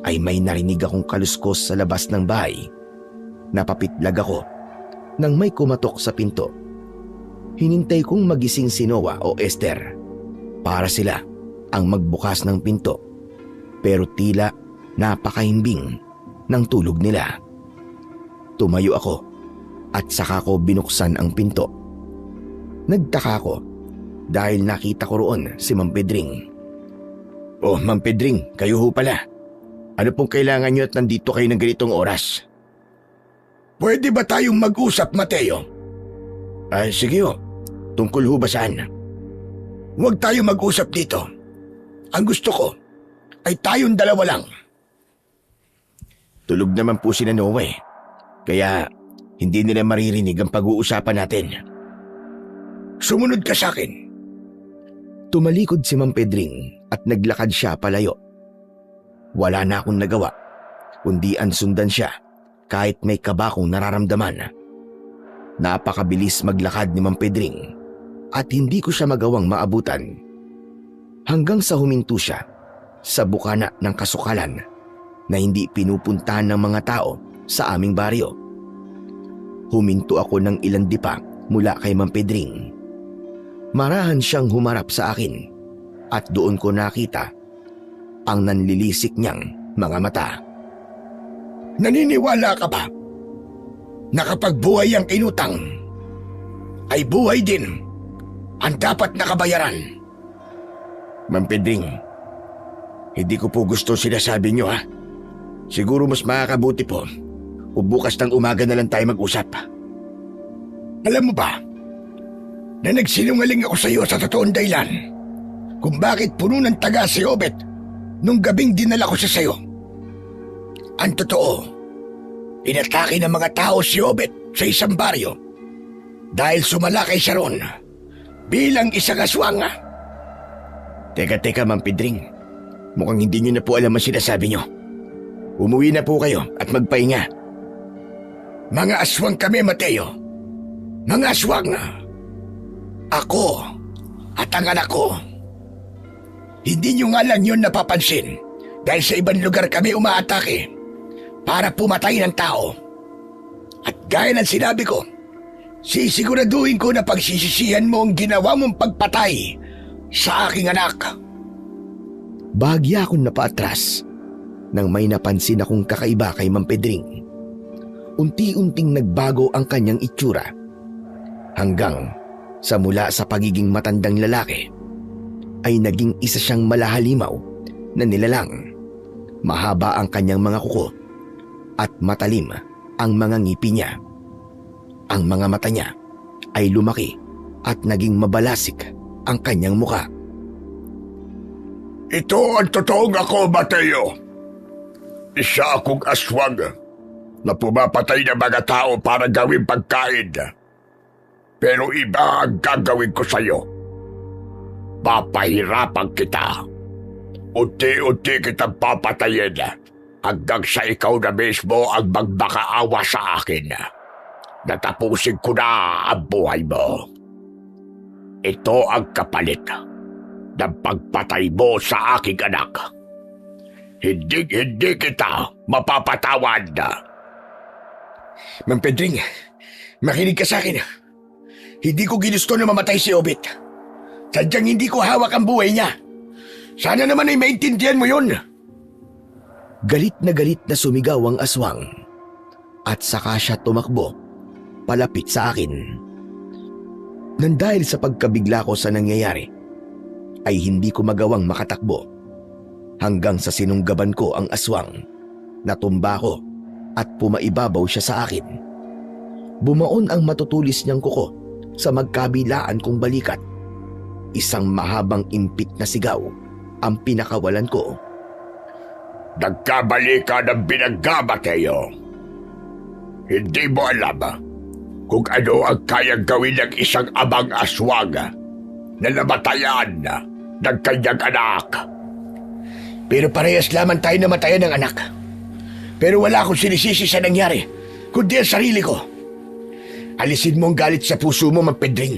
ay may narinig akong kaluskos sa labas ng bahay. Napapitlag ako nang may kumatok sa pinto. Hinintay kong magising si Noah o Esther para sila ang magbukas ng pinto, pero tila napakahimbing ng tulog nila. Tumayo ako at saka ko binuksan ang pinto. Nagtaka ako dahil nakita ko roon si Mang Pedring. Oh, Mang Pedring, kayo ho pala. Ano pong kailangan nyo at nandito kayo ng ganitong oras? Pwede ba tayong mag-usap, Mateo? Ay, sige ho. Tungkol ho ba saan? Huwag tayo mag-usap dito. Ang gusto ko ay tayong dalawa lang. Tulog naman po si Noah eh. Kaya hindi nila maririnig ang pag-uusapan natin. Sumunod ka sa akin. Tumalikod si Mang Pedring at naglakad siya palayo. Wala na akong nagawa kundi sundan siya kahit may kaba kong nararamdaman. Napakabilis maglakad ni Mang Pedring at hindi ko siya magawang maabutan. Hanggang sa huminto siya sa bukana ng kasukalan na hindi pinupuntahan ng mga tao sa aming baryo. Huminto ako ng ilang dipa mula kay Mang Pedring. Marahan siyang humarap sa akin at doon ko nakita ang nanlilisik niyang mga mata. Naniniwala ka ba na kapag buhay ang inutang, ay buhay din ang dapat nakabayaran? Mang Pedring, hindi ko po gusto sinasabi niyo ha. Siguro mas makakabuti po o bukas ng umaga na lang tayo mag-usap. Alam mo ba na nagsinungaling ako sa iyo sa totoong dahilan kung bakit puno ng taga si Obet nung gabing dinala ko siya sa iyo? Ang totoo, inatake ng mga tao si Obet sa isang baryo dahil sumala kay Sharon bilang isang aswang. Teka Mang Pedring, mukhang hindi niyo na po alam ang sinasabi niyo. Umuwi na po kayo at magpahinga. Mga aswang kami, Mateo. Mga aswang. Ako at ang anak ko. Hindi nyo nga lang yun napapansin dahil sa ibang lugar kami umaatake para pumatay ng tao. At gaya ng sinabi ko, sisiguraduhin ko na pagsisisihan mo ang ginawa mong pagpatay sa aking anak. Bahagya akong napaatras nang may napansin akong kakaiba kay Mang Pedring. Unti-unting nagbago ang kanyang itsura hanggang sa mula sa pagiging matandang lalaki ay naging isa siyang malahalimaw na nilalang. Mahaba ang kanyang mga kuko at matalim ang mga ngipin niya. Ang mga mata niya ay lumaki at naging mabalasik ang kanyang muka. Ito ang totoong ako, Mateo. Isa akong aswang na pumapatay ng mga tao para gawing pagkain. Pero iba ang gagawin ko sa'yo. Papahirapan kita. Unti-unti kitang papatayin hanggang sa ikaw na mismo ang magmakaawa sa akin. Natapusin ko na ang buhay mo. Ito ang kapalit ng pagpatay mo sa aking anak. Hindi kita mapapatawad. Mang Pedring, makinig ka sa akin. Hindi ko ginusto na mamatay si Obet. Sadyang hindi ko hawak ang buhay niya. Sana naman ay maintindihan mo yun. Galit na sumigaw ang aswang at saka siya tumakbo palapit sa akin. Nang dahil sa pagkabigla ko sa nangyayari, ay hindi ko magawang makatakbo hanggang sa sinunggaban ko ang aswang. Natumba ko at pumaibabaw siya sa akin. Bumaon ang matutulis niyang kuko sa magkabilaan kong balikat. Isang mahabang impit na sigaw ang pinakawalan ko. Nagkamali ka ng binangga, Mateo. Hindi mo alam kung ano ang kayang gawin ng isang amang aswang na namatayan ng kanyang anak. Pero parehas lamang tayo namatayan ng anak. Pero wala akong sinisisi sa nangyari, kundi ang sarili ko. Alisin mo ang galit sa puso mo, Mang Pedring.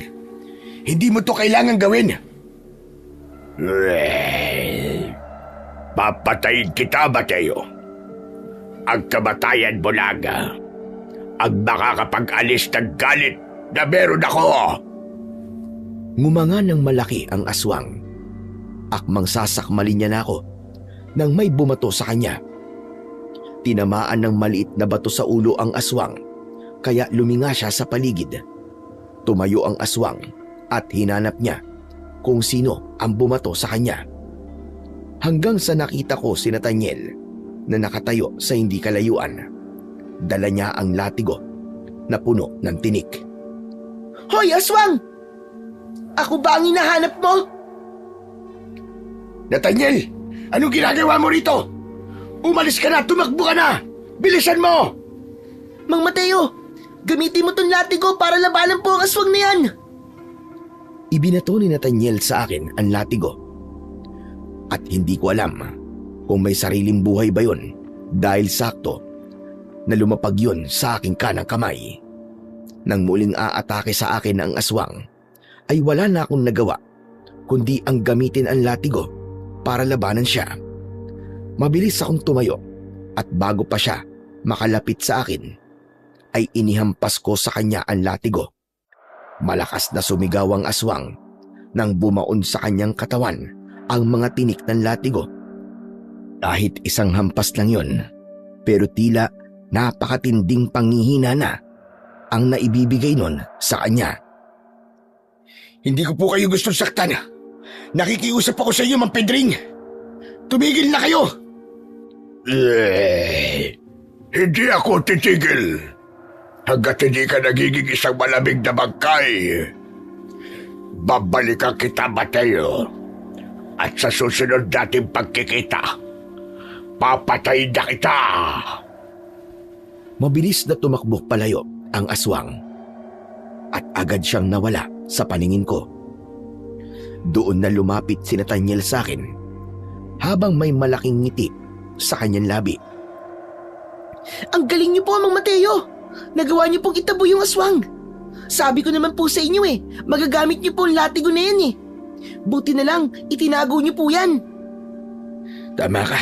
Hindi mo to kailangan gawin. Papatayin kita, Mateo. Ang kamatayan mo lang ang makakapag-alis ng galit na meron ako. Ngumanga ng malaki ang aswang. Akmang sasakmalin niya na ako nang may bumato sa kanya. Tinamaan ng maliit na bato sa ulo ang aswang, kaya luminga siya sa paligid. Tumayo ang aswang at hinanap niya kung sino ang bumato sa kanya. Hanggang sa nakita ko si Nathaniel na nakatayo sa hindi kalayuan. Dala niya ang latigo na puno ng tinik. Hoy, aswang! Ako ba ang hinahanap mo? Nathaniel, anong ginagawa mo rito? Umalis ka na, tumakbo ka na! Bilisan mo! Mang Mateo, gamitin mo tong latigo para labanan po ang aswang na yan. Ibinato ni Nathaniel sa akin ang latigo. At hindi ko alam kung may sariling buhay ba yun Dahil sakto na lumapag yun sa aking kanang kamay. Nang muling aatake sa akin ang aswang, ay wala na akong nagawa kundi ang gamitin ang latigo para labanan siya. Mabilis akong tumayo at bago pa siya makalapit sa akin, ay inihampas ko sa kanya ang latigo. Malakas na sumigaw ang aswang nang bumaon sa kanyang katawan ang mga tinik ng latigo. Kahit isang hampas lang yon, pero tila napakatinding panghihina na ang naibibigay nun sa kanya. Hindi ko po kayo gustong saktan. Nakikiusap ako sa inyo, Mang Pedring. Tumigil na kayo! Hindi ako titigil. Hanggat hindi ka nagiging isang malamig na bangkay. Babalikan kita, Mateo. At sa susunod nating pagkikita, papatayin na kita. Mabilis na tumakbo palayo ang aswang at agad siyang nawala sa paningin ko. Doon na lumapit si Nathaniel sa akin habang may malaking ngiti sa kanyang labi. Ang galing niyo po, Mang Mateo! Nagawa niyo pong itabo yung aswang. Sabi ko naman po sa inyo magagamit niyo po ang latigo na yan Buti na lang, itinago niyo po yan. Tama ka.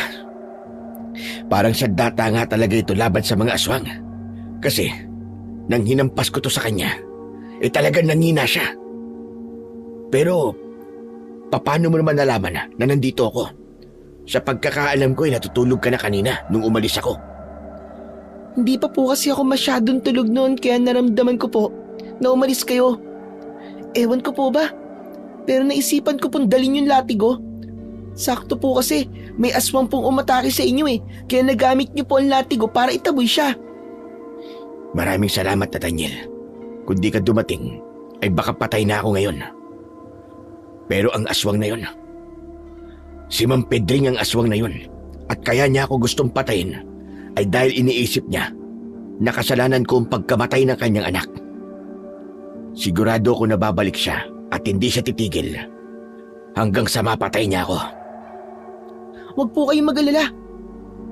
Parang sandata nga talaga ito laban sa mga aswang. Kasi, nang hinampas ko to sa kanya, talagang nangina siya. Pero, paano mo naman nalaman na nandito ako? Sa pagkakaalam ko natutulog ka na kanina nung umalis ako. Hindi pa po kasi ako masyadong tulog noon kaya naramdaman ko po na umalis kayo. Ewan ko po ba? Pero naisipan ko pong dalhin yung latigo. Sakto po kasi may aswang pong umatake sa inyo kaya nagamit niyo po ang latigo para itaboy siya. Maraming salamat, Nathaniel. Kung di ka dumating, ay baka patay na ako ngayon. Pero ang aswang na yun, si Mang Pedring ang aswang na yun, at kaya niya ako gustong patayin ay dahil iniisip niya na kasalanan ko ang pagkamatay ng kanyang anak. Sigurado ko na babalik siya at hindi siya titigil hanggang sa mapatay niya ako. Huwag po kayong mag-alala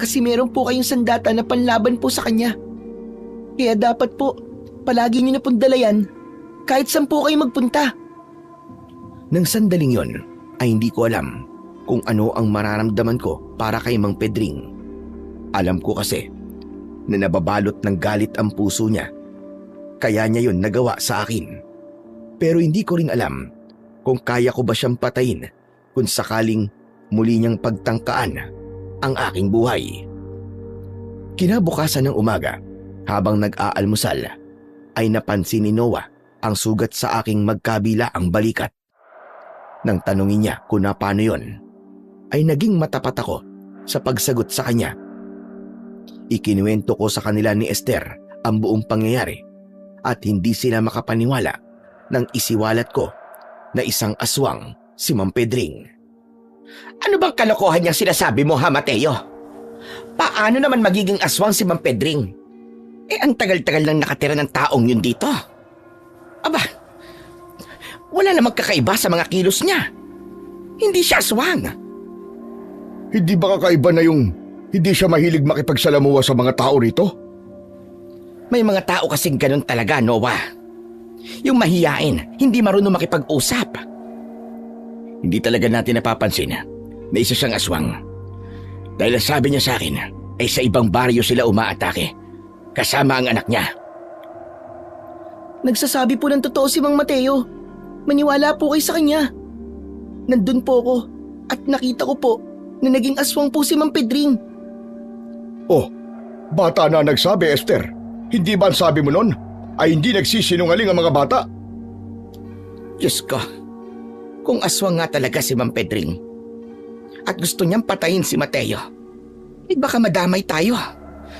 kasi meron po kayong sandata na panlaban po sa kanya. Kaya dapat po palagi niyo na pong dala yan kahit saan po kayo magpunta. Nang sandaling yon ay hindi ko alam kung ano ang mararamdaman ko para kay Mang Pedring. Alam ko kasi na nababalot ng galit ang puso niya. Kaya niya yun nagawa sa akin. Pero hindi ko rin alam kung kaya ko ba siyang patayin kung sakaling muli niyang pagtangkaan ang aking buhay. Kinabukasan ng umaga, habang nag-aalmusal, ay napansin ni Noah ang sugat sa aking magkabila ang balikat. Nang tanungin niya kung paano yon, ay naging matapat ako sa pagsagot sa kanya. Ikinuwento ko sa kanila ni Esther ang buong pangyayari at hindi sila makapaniwala nang isiwalat ko na isang aswang si Mang Pedring. Ano bang kalokohan niyang sinasabi mo, ha, Mateo? Paano naman magiging aswang si Mang Pedring? Ang tagal-tagal nang nakatira ng taong yun dito. Aba, wala namang kakaiba sa mga kilos niya. Hindi siya aswang. Hindi ba kakaiba na yung hindi siya mahilig makipagsalamuha sa mga tao rito? May mga tao kasing ganun talaga, Noah. Yung mahiyain, hindi marunong makipag-usap. Hindi talaga natin napapansin na isa siyang aswang. Dahil ang sabi niya sa akin ay sa ibang baryo sila umaatake, kasama ang anak niya. Nagsasabi po ng totoo si Mang Mateo. Maniwala po kayo sa kanya. Nandun po ako at nakita ko po na naging aswang po si Mang Pedring. Oh, bata na nagsabi, Esther. Hindi ba ang sabi mo nun ay hindi nagsisinungaling ang mga bata? Diyos ko, kung aswang nga talaga si Mang Pedring at gusto niyang patayin si Mateo, baka madamay tayo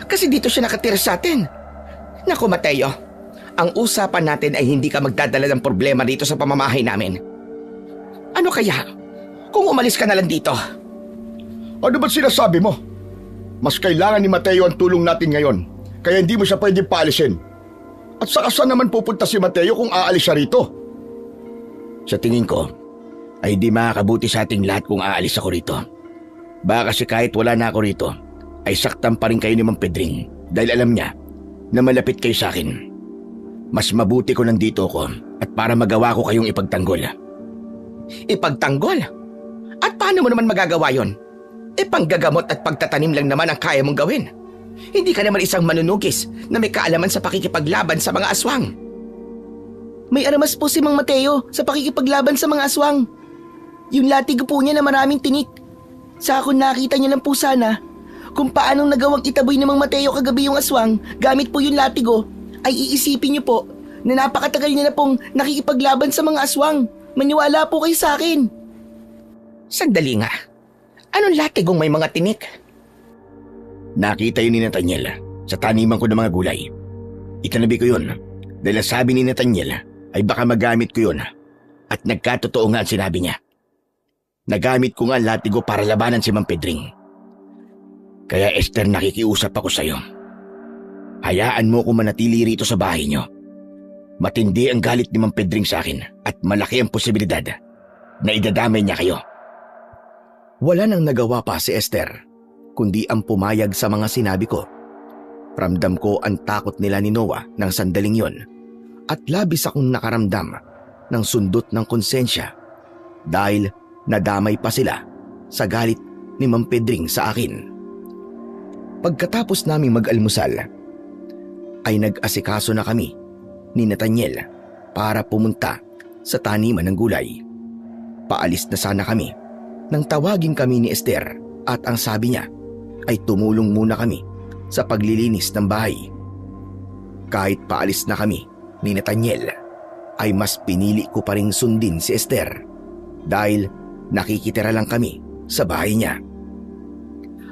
kasi dito siya nakatira sa atin. Naku, Mateo, ang usapan natin ay hindi ka magdadala ng problema dito sa pamamahay namin. Ano kaya kung umalis ka na lang dito? Ano ba't sinasabi mo? Mas kailangan ni Mateo ang tulong natin ngayon, kaya hindi mo siya pwedeng paalisin. At saka saan naman pupunta si Mateo kung aalis siya rito? Sa tingin ko, ay hindi makakabuti sa ating lahat kung aalis ako rito. Baka kasi kahit wala na ako rito, ay saktan pa rin kayo ni Mang Pedring dahil alam niya na malapit kayo sa akin. Mas mabuti ko nandito ko at para magawa ko kayong ipagtanggol. Ipagtanggol? At paano mo naman magagawa yon? Panggagamot at pagtatanim lang naman ang kaya mong gawin. Hindi ka naman isang manunugis na may kaalaman sa pakikipaglaban sa mga aswang. May aramas po si Mang Mateo sa pakikipaglaban sa mga aswang. Yung latig po niya na maraming tinik. Sa ako nakita niya lang po sana kung paanong nagawang itaboy ni Mang Mateo kagabi yung aswang gamit po yung latigo, ay iisipin niyo po na napakatagal niya na pong nakikipaglaban sa mga aswang. Maniwala po kayo sa akin. Sandali nga. Anong latigong may mga tinik? Nakita yun ni Nathaniel sa taniman ko ng mga gulay. Itinabi ko yun dahil sabi ni Nathaniel ay baka magamit ko yun at nagkatotoo nga ang sinabi niya. Nagamit ko nga ang latigo para labanan si Mang Pedring. Kaya Esther, nakikiusap ako sa'yo. Hayaan mo kung manatili rito sa bahay niyo. Matindi ang galit ni Mang Pedring sa akin at malaki ang posibilidad na idadamay niya kayo. Wala nang nagawa pa si Esther, kundi ang pumayag sa mga sinabi ko. Ramdam ko ang takot nila ni Noah ng sandaling yon at labis akong nakaramdam ng sundot ng konsensya dahil nadamay pa sila sa galit ni Mang Pedring sa akin. Pagkatapos naming mag-almusal, ay nag-asikaso na kami ni Nathaniel para pumunta sa taniman ng gulay. Paalis na sana kami nang tawagin kami ni Esther at ang sabi niya ay tumulong muna kami sa paglilinis ng bahay. Kahit paalis na kami ni Nathaniel ay mas pinili ko pa ring sundin si Esther dahil nakikitira lang kami sa bahay niya.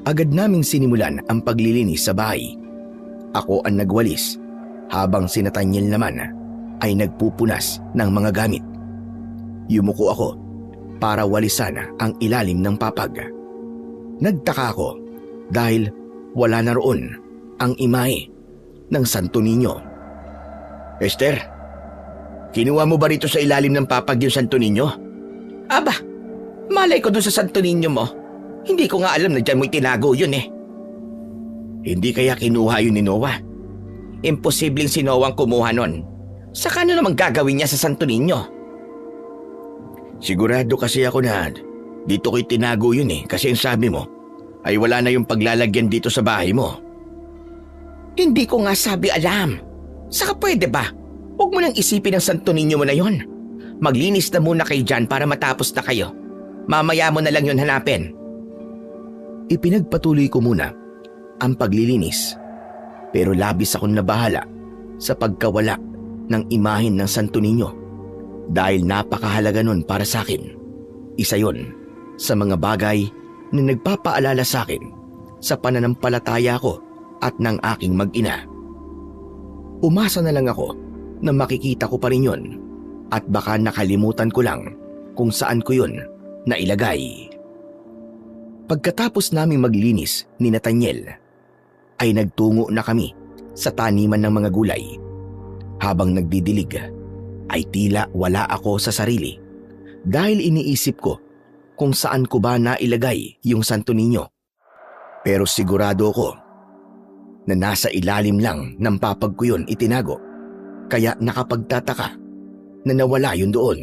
Agad naming sinimulan ang paglilinis sa bahay. Ako ang nagwalis habang si Nathaniel naman ay nagpupunas ng mga gamit. Yumuko ako para walisan ang ilalim ng papag. Nagtaka ako dahil wala na roon ang imahe ng Santo Niño. Esther, kinuha mo ba rito sa ilalim ng papag yung Santo Niño? Aba, malay ko doon sa Santo Niño mo. Hindi ko nga alam na dyan mo itinago yun eh. Hindi kaya kinuha yun ni Noah? Imposibleng si Noah ang kumuha nun. Saka ano naman gagawin niya sa Santo Niño? Sigurado kasi ako na dito ko itinago yun eh kasi ang sabi mo ay wala na yung paglalagyan dito sa bahay mo. Hindi ko nga sabi alam. Saka pwede ba? Huwag mo nang isipin ang Santo Niño mo na yon. Maglinis na muna kayo dyan para matapos na kayo. Mamaya mo na lang yun hanapin. Ipinagpatuloy ko muna ang paglilinis pero labis akong nabahala sa pagkawala ng imahin ng Santo Niño dahil napakahalaga nun para sa akin. Isa yon sa mga bagay na nagpapaalala sa akin sa pananampalataya ko at ng aking mag-ina. Umasa na lang ako na makikita ko pa rin yun at baka nakalimutan ko lang kung saan ko yun nailagay. Pagkatapos naming maglinis ni Nathaniel, ay nagtungo na kami sa taniman ng mga gulay. Habang nagdidilig, ay tila wala ako sa sarili dahil iniisip ko kung saan ko ba nailagay yung Santo Niño. Pero sigurado ko na nasa ilalim lang ng papag ko yun itinago, kaya nakapagtataka na nawala yun doon.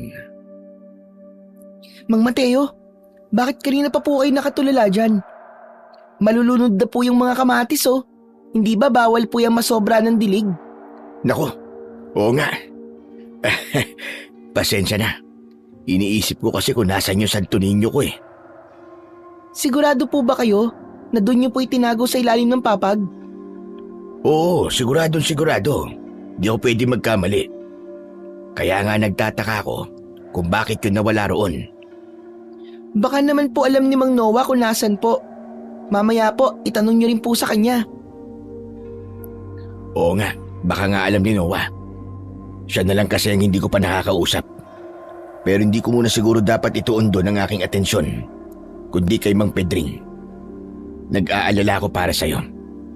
Mang Mateo, bakit kanina pa po kayo nakatulala dyan? Malulunod na po yung mga kamatis oh. Hindi ba bawal po yung masobra ng dilig? Nako, oo nga. Pasensya na. Iniisip ko kasi kung nasan yung Santo Niño ko eh. Sigurado po ba kayo na doon niyo po itinago sa ilalim ng papag? Oo, sigurado. Di ako pwede magkamali. Kaya nga nagtataka ako kung bakit yun nawala roon. Baka naman po alam ni Mang Noah kung nasan po. Mamaya po, itanong niyo rin po sa kanya. Oo nga, baka nga alam ni Noah. Siya na lang kasi ang hindi ko pa nakakausap. Pero hindi ko muna siguro dapat ituon doon ang aking atensyon, kundi kay Mang Pedring. Nag-aalala ako para sa'yo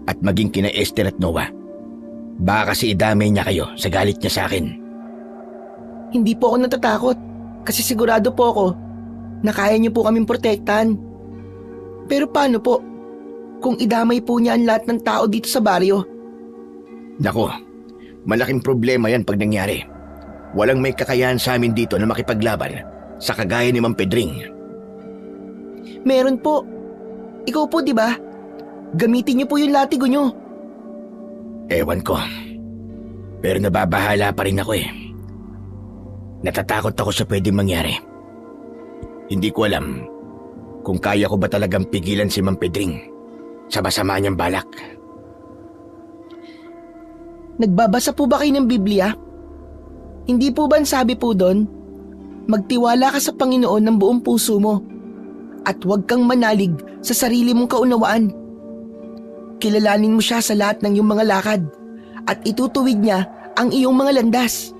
at maging kina Esther at Noah. Baka kasi idamay niya kayo sa galit niya sa akin. Hindi po ako natatakot kasi sigurado po ako na kaya niyo po kaming protektahan. Pero paano po? kung idamay po niya ang lahat ng tao dito sa baryo. Nako, malaking problema yan pag nangyari. Walang may kakayahan sa amin dito na makipaglaban sa kagaya ni Mang Pedring. Meron po. Ikaw po, di ba? Gamitin niyo po yung latigo niyo. Ewan ko. Pero nababahala pa rin ako eh. Natatakot ako sa pwedeng mangyari. Hindi ko alam kung kaya ko ba talagang pigilan si Mang Pedring sa masama niyang balak. Nagbabasa po ba kayo ng Biblia? Hindi po ba ang sabi po doon, magtiwala ka sa Panginoon ng buong puso mo at huwag kang manalig sa sarili mong kaunawaan. Kilalanin mo siya sa lahat ng iyong mga lakad at itutuwid niya ang iyong mga landas.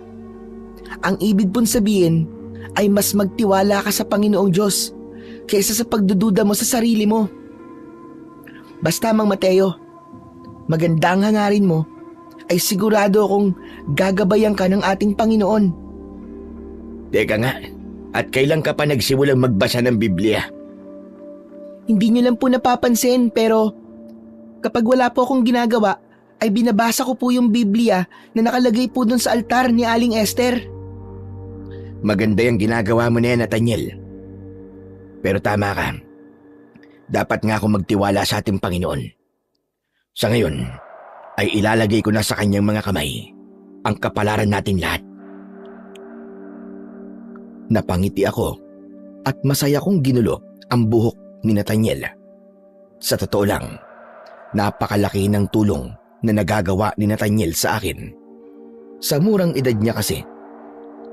Ang ibig pong sabihin ay mas magtiwala ka sa Panginoong Diyos kaysa sa pagdududa mo sa sarili mo. Basta Mang Mateo, maganda ang hangarin mo ay sigurado akong gagabayan ka ng ating Panginoon. Teka nga, at kailan ka pa nagsimulang magbasa ng Biblia? Hindi niyo lang po napapansin pero kapag wala po akong ginagawa ay binabasa ko po yung Biblia na nakalagay po dun sa altar ni Aling Esther. Maganda yung ginagawa mo na yan, Nathaniel. Pero tama ka. Dapat nga ako magtiwala sa ating Panginoon. Sa ngayon, ay ilalagay ko na sa kanyang mga kamay ang kapalaran natin lahat. Napangiti ako at masaya kong ginulo ang buhok ni Nathaniel. Sa totoo lang, napakalaki ng tulong na nagagawa ni Nathaniel sa akin. Sa murang edad niya kasi,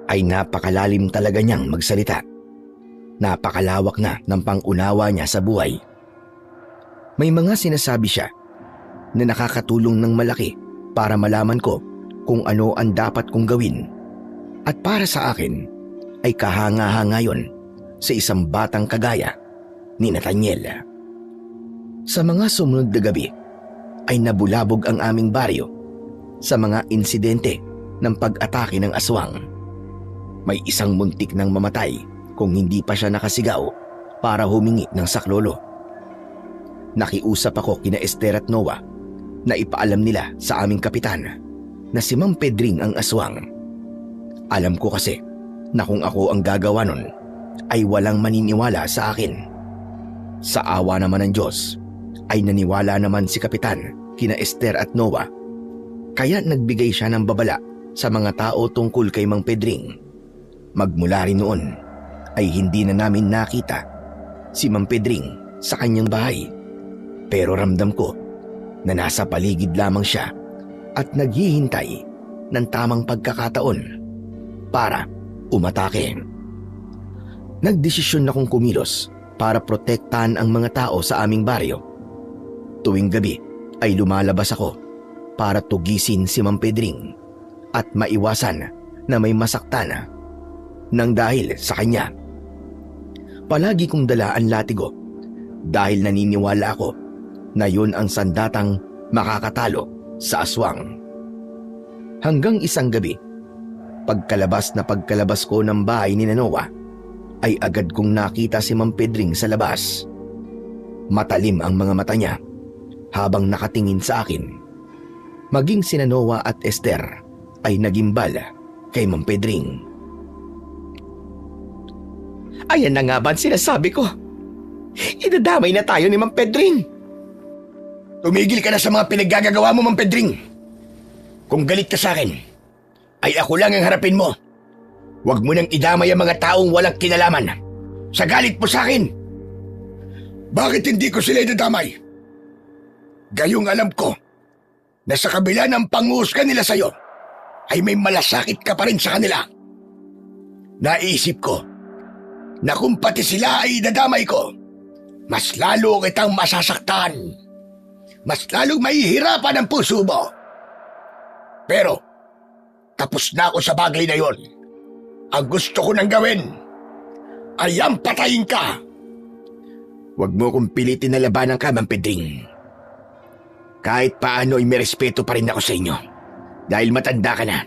ay napakalalim talaga niyang magsalita. Napakalawak na ng pangunawa niya sa buhay. May mga sinasabi siya na nakakatulong ng malaki para malaman ko kung ano ang dapat kong gawin. At para sa akin, ay kahanga-hanga yun sa isang batang kagaya ni Nathaniel. Sa mga sumunod na gabi, ay nabulabog ang aming baryo sa mga insidente ng pag-atake ng aswang. May isang muntik nang mamatay kung hindi pa siya nakasigaw para humingi ng saklolo. Nakiusap ako kina Esther at Noah na ipaalam nila sa aming kapitan na si Mang Pedring ang aswang. Alam ko kasi na kung ako ang gagawa nun ay walang maniniwala sa akin. Sa awa naman ng Diyos ay naniwala naman si kapitan kina Esther at Noah, kaya nagbigay siya ng babala sa mga tao tungkol kay Mang Pedring. Magmula rin noon ay hindi na namin nakita si Mang Pedring sa kanyang bahay, pero ramdam ko na nasa paligid lamang siya at naghihintay ng tamang pagkakataon para umatake. Nagdesisyon akong kumilos para protektahan ang mga tao sa aming baryo. Tuwing gabi ay lumalabas ako para tugisin si Mang Pedring at maiwasan na may masaktan nang dahil sa kanya. Palagi kong dala ang latigo dahil naniniwala ako na yun ang sandatang makakatalo sa aswang. Hanggang isang gabi, pagkalabas ko ng bahay ni Noah, ay agad kong nakita si Mang Pedring sa labas. Matalim ang mga mata niya habang nakatingin sa akin. Maging sina Noah at Esther ay nagimbal kay Mang Pedring. Ayan na nga ba ang sinasabi ko? Idadamay na tayo ni Mang Pedring. Tumigil ka na sa mga pinaggagawa mo, Mang Pedring. Kung galit ka sa akin, ay ako lang ang harapin mo. Huwag mo nang idamay ang mga taong walang kinalaman sa galit mo sa akin. Bakit hindi ko sila idadamay? Gayong alam ko na sa kabila ng panguhusga nila sa'yo, ay may malasakit ka pa rin sa kanila. Naisip ko na kung pati sila ay idadamay ko, mas lalo kitang masasaktan. Mas lalong mahihirapan ang puso mo. Pero, tapos na ako sa bagay na yon. Ang gusto ko nang gawin ay ang patayin ka. Huwag mo kong pilitin na labanan ka, Mang Pedring. Kahit paano ay may respeto pa rin ako sa inyo. Dahil matanda ka na.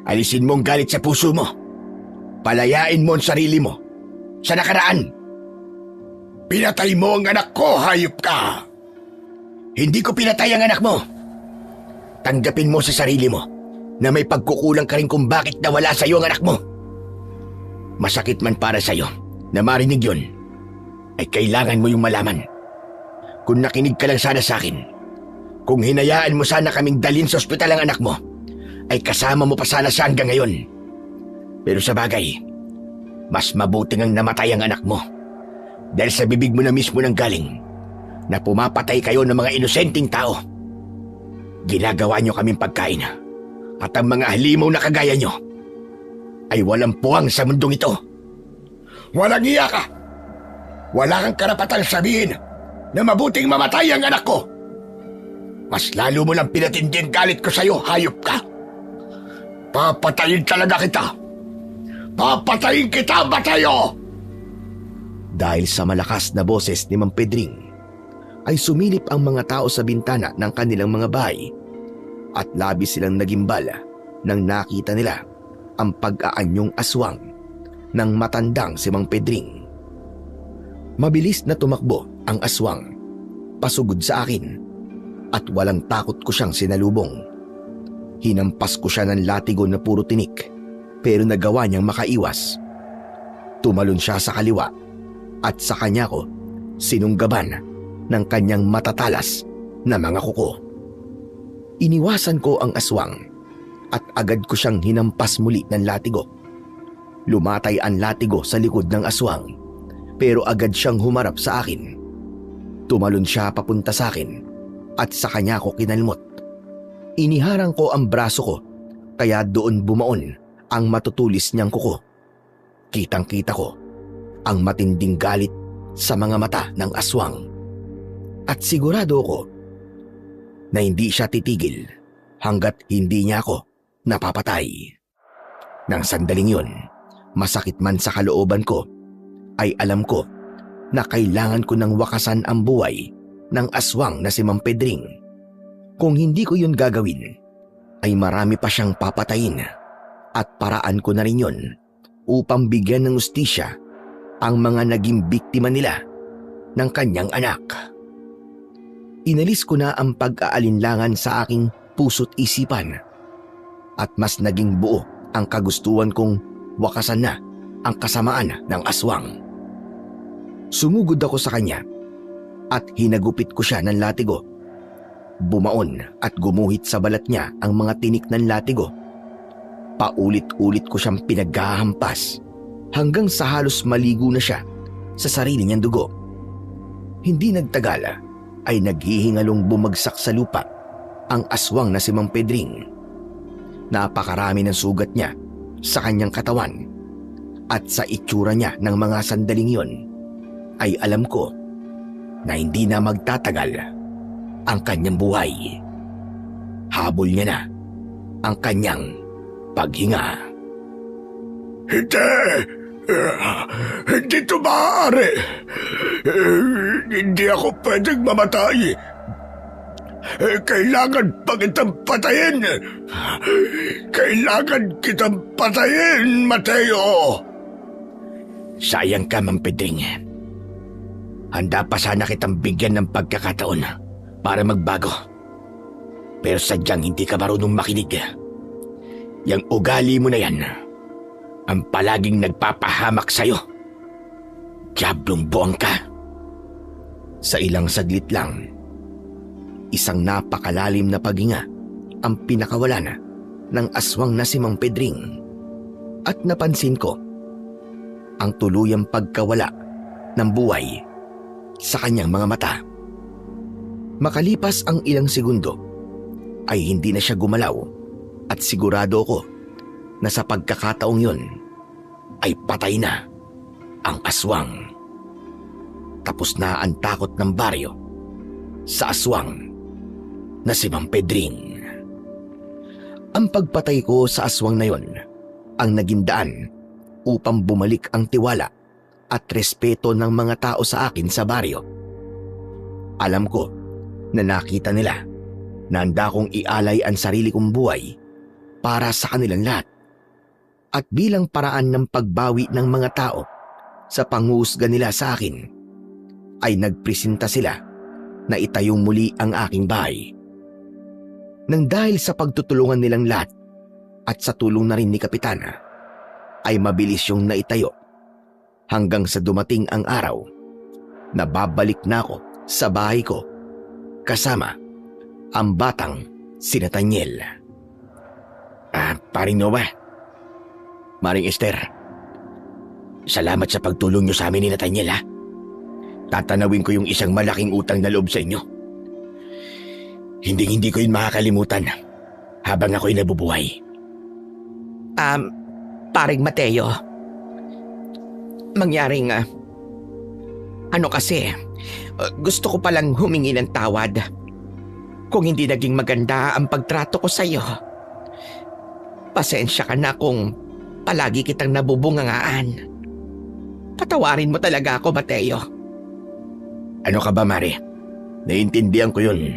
Alisin mo ang galit sa puso mo. Palayain mo ang sarili mo sa nakaraan. Pinatay mo ang anak ko, hayop ka! Hindi ko pinatay ang anak mo. Tanggapin mo sa sarili mo na may pagkukulang ka rin kung bakit nawala sa'yo ang anak mo. Masakit man para sa'yo na marinig yun, ay kailangan mo yung malaman. Kung nakinig ka lang sana sa akin, kung hinayaan mo sana kaming dalhin sa ospital ang anak mo, ay kasama mo pa sana siya hanggang ngayon. Pero sa bagay, mas mabuting ang namatay ang anak mo. Dahil sa bibig mo na mismo nang galing na pumapatay kayo ng mga inosenteng tao. Ginagawa nyo kaming pagkain at ang mga halimaw na kagaya nyo ay walang puwang sa mundong ito. Walang iya ka! Wala kang karapatang sabihin na mabuting mamatay ang anak ko. Mas lalo mo lang pinatindi ang galit ko sa'yo, hayop ka. Papatayin talaga kita! Papatayin kita, Batayo! Dahil sa malakas na boses ni Mang Pedring, ay sumilip ang mga tao sa bintana ng kanilang mga bahay at labis silang nagimbal nang nakita nila ang pag-aanyong aswang ng matandang si Mang Pedring. Mabilis na tumakbo ang aswang, pasugod sa akin, at walang takot ko siyang sinalubong. Hinampas ko siya ng latigo na puro tinik, pero nagawa niyang makaiwas. Tumalon siya sa kaliwa at sa kanya ko sinunggaban ng kanyang matatalas na mga kuko. Iniwasan ko ang aswang at agad ko siyang hinampas muli ng latigo. Lumatay ang latigo sa likod ng aswang, pero agad siyang humarap sa akin. Tumalon siya papunta sa akin at sa kanya ko kinalmot. Iniharang ko ang braso ko, kaya doon bumaon ang matutulis niyang kuko. Kitang-kita ko ang matinding galit sa mga mata ng aswang. At sigurado ko na hindi siya titigil hanggat hindi niya ako napapatay. Nang sandaling yun, masakit man sa kalooban ko, ay alam ko na kailangan ko nang wakasan ang buhay ng aswang na si Mang Pedring. Kung hindi ko yun gagawin, ay marami pa siyang papatayin at paraan ko na rin yun upang bigyan ng hustisya ang mga naging biktima nila ng kanyang anak. Inalis ko na ang pag-aalinlangan sa aking puso't isipan at mas naging buo ang kagustuhan kong wakasan na ang kasamaan ng aswang. Sumugod ako sa kanya at hinagupit ko siya ng latigo. Bumaon at gumuhit sa balat niya ang mga tinik ng latigo. Paulit-ulit ko siyang pinaghahampas hanggang sa halos maligo na siya sa sarili niyang dugo. Hindi nagtagal ay naghihingalong bumagsak sa lupa ang aswang na si Mang Pedring. Napakarami ng sugat niya sa kanyang katawan at sa itsura niya ng mga sandaling yon ay alam ko na hindi na magtatagal ang kanyang buhay. Habol niya na ang kanyang paghinga. Hindi! Hindi ito maaari! Hindi ako pwedeng mamatay! Kailangan pa kitang patayin! Kailangan kitang patayin, Mateo! Sayang ka, Mang Pedring. Handa pa sana kitang bigyan ng pagkakataon para magbago. Pero sadyang hindi ka marunong makinig. Yang ugali mo na yan ang palaging nagpapahamak sa'yo. Diablong buwang ka. Sa ilang saglit lang, isang napakalalim na paghinga ang pinakawalan ng aswang na si Mang Pedring. At napansin ko ang tuluyang pagkawala ng buhay sa kanyang mga mata. Makalipas ang ilang segundo ay hindi na siya gumalaw at sigurado ko na sa pagkakataong yun ay patay na ang aswang. Tapos na ang takot ng baryo sa aswang na si Mang Pedring. Ang pagpatay ko sa aswang na yon ang naging daan upang bumalik ang tiwala at respeto ng mga tao sa akin sa baryo. Alam ko na nakita nila na handa kong ialay ang sarili kong buhay para sa kanilang lahat. At bilang paraan ng pagbawi ng mga tao sa panghuhusga nila sa akin, ay nagpresenta sila na itayong muli ang aking bahay. Nang dahil sa pagtutulungan nilang lahat at sa tulong na rin ni Kapitana, ay mabilis yung naitayo hanggang sa dumating ang araw na babalik na ako sa bahay ko kasama ang batang si Nathaniel. Paring Noah, Maring Esther, salamat sa pagtulong niyo sa amin ni Nathaniel, ha. Tatanawin ko yung isang malaking utang na loob sa inyo. Hindi ko yun makakalimutan habang ako'y nabubuhay. Paring Mateo, mangyaring kasi, gusto ko palang humingi ng tawad kung hindi naging maganda ang pagtrato ko sa iyo. Pasensya ka na kung palagi kitang nabubungangaan. Patawarin mo talaga ako, Mateo. Ano ka ba, Mare? Naiintindihan ko yun.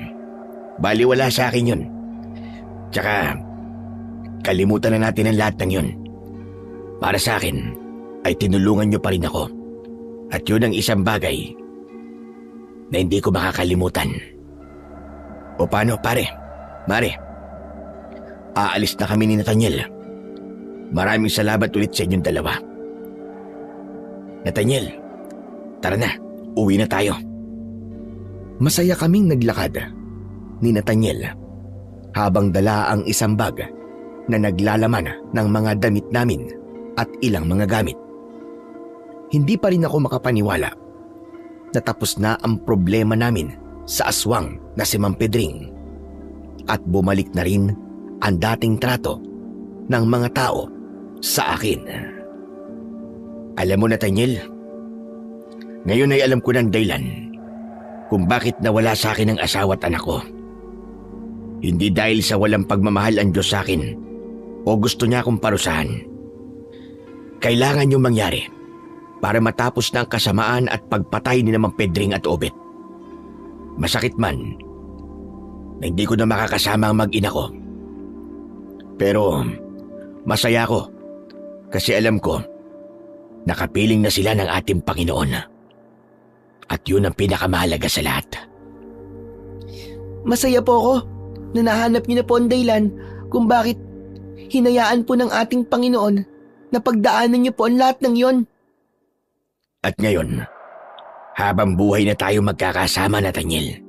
Baliwala sa akin yun. Tsaka, kalimutan na natin ang lahat ng yun. Para sa akin, ay tinulungan niyo pa rin ako. At yun ang isang bagay na hindi ko makakalimutan. O paano, pare? Mare, aalis na kami ni Nathaniel. Maraming salamat ulit sa inyong dalawa. Nathaniel, tara na, uwi na tayo. Masaya kaming naglakad ni Nathaniel habang dala ang isang bag na naglalaman ng mga damit namin at ilang mga gamit. Hindi pa rin ako makapaniwala na tapos na ang problema namin sa aswang na si Mang Pedring at bumalik na rin ang dating trato ng mga tao sa akin. Alam mo, Nathaniel, ngayon ay alam ko ng dahilan kung bakit nawala sa akin ang asawa at anak ko. Hindi dahil sa walang pagmamahal ang Diyos sa akin o gusto niya akong parusahan. Kailangan yung mangyari para matapos na ang kasamaan at pagpatay ni Mang Pedring at Obet. Masakit man na hindi ko na makakasama ang mag-ina ko. Pero masaya ako kasi alam ko nakapiling na sila ng ating Panginoon. At yun ang pinakamahalaga sa lahat. Masaya po ako na nahanap niyo na po ang dahilan kung bakit hinayaan po ng ating Panginoon na pagdaanan niyo po ang lahat ng yon. At ngayon, habang buhay na tayo magkakasama, Nathaniel,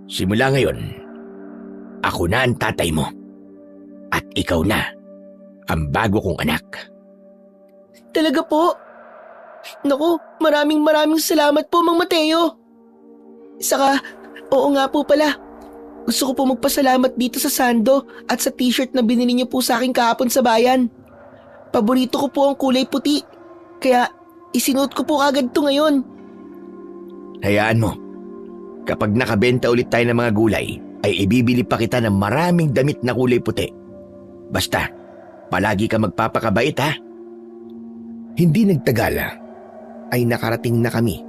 simula ngayon, ako na ang tatay mo at ikaw na ang bago kong anak. Talaga po? Naku, maraming salamat po, Mang Mateo. Saka, oo nga po pala. Gusto ko po magpasalamat dito sa sando at sa t-shirt na binili niyo po sa akin kahapon sa bayan. Paborito ko po ang kulay puti, kaya isinuot ko po agad to ngayon. Hayaan mo, kapag nakabenta ulit tayo ng mga gulay, ay ibibili pa kita ng maraming damit na kulay puti. Basta, palagi ka magpapakabait, ha? Hindi nagtagal ay nakarating na kami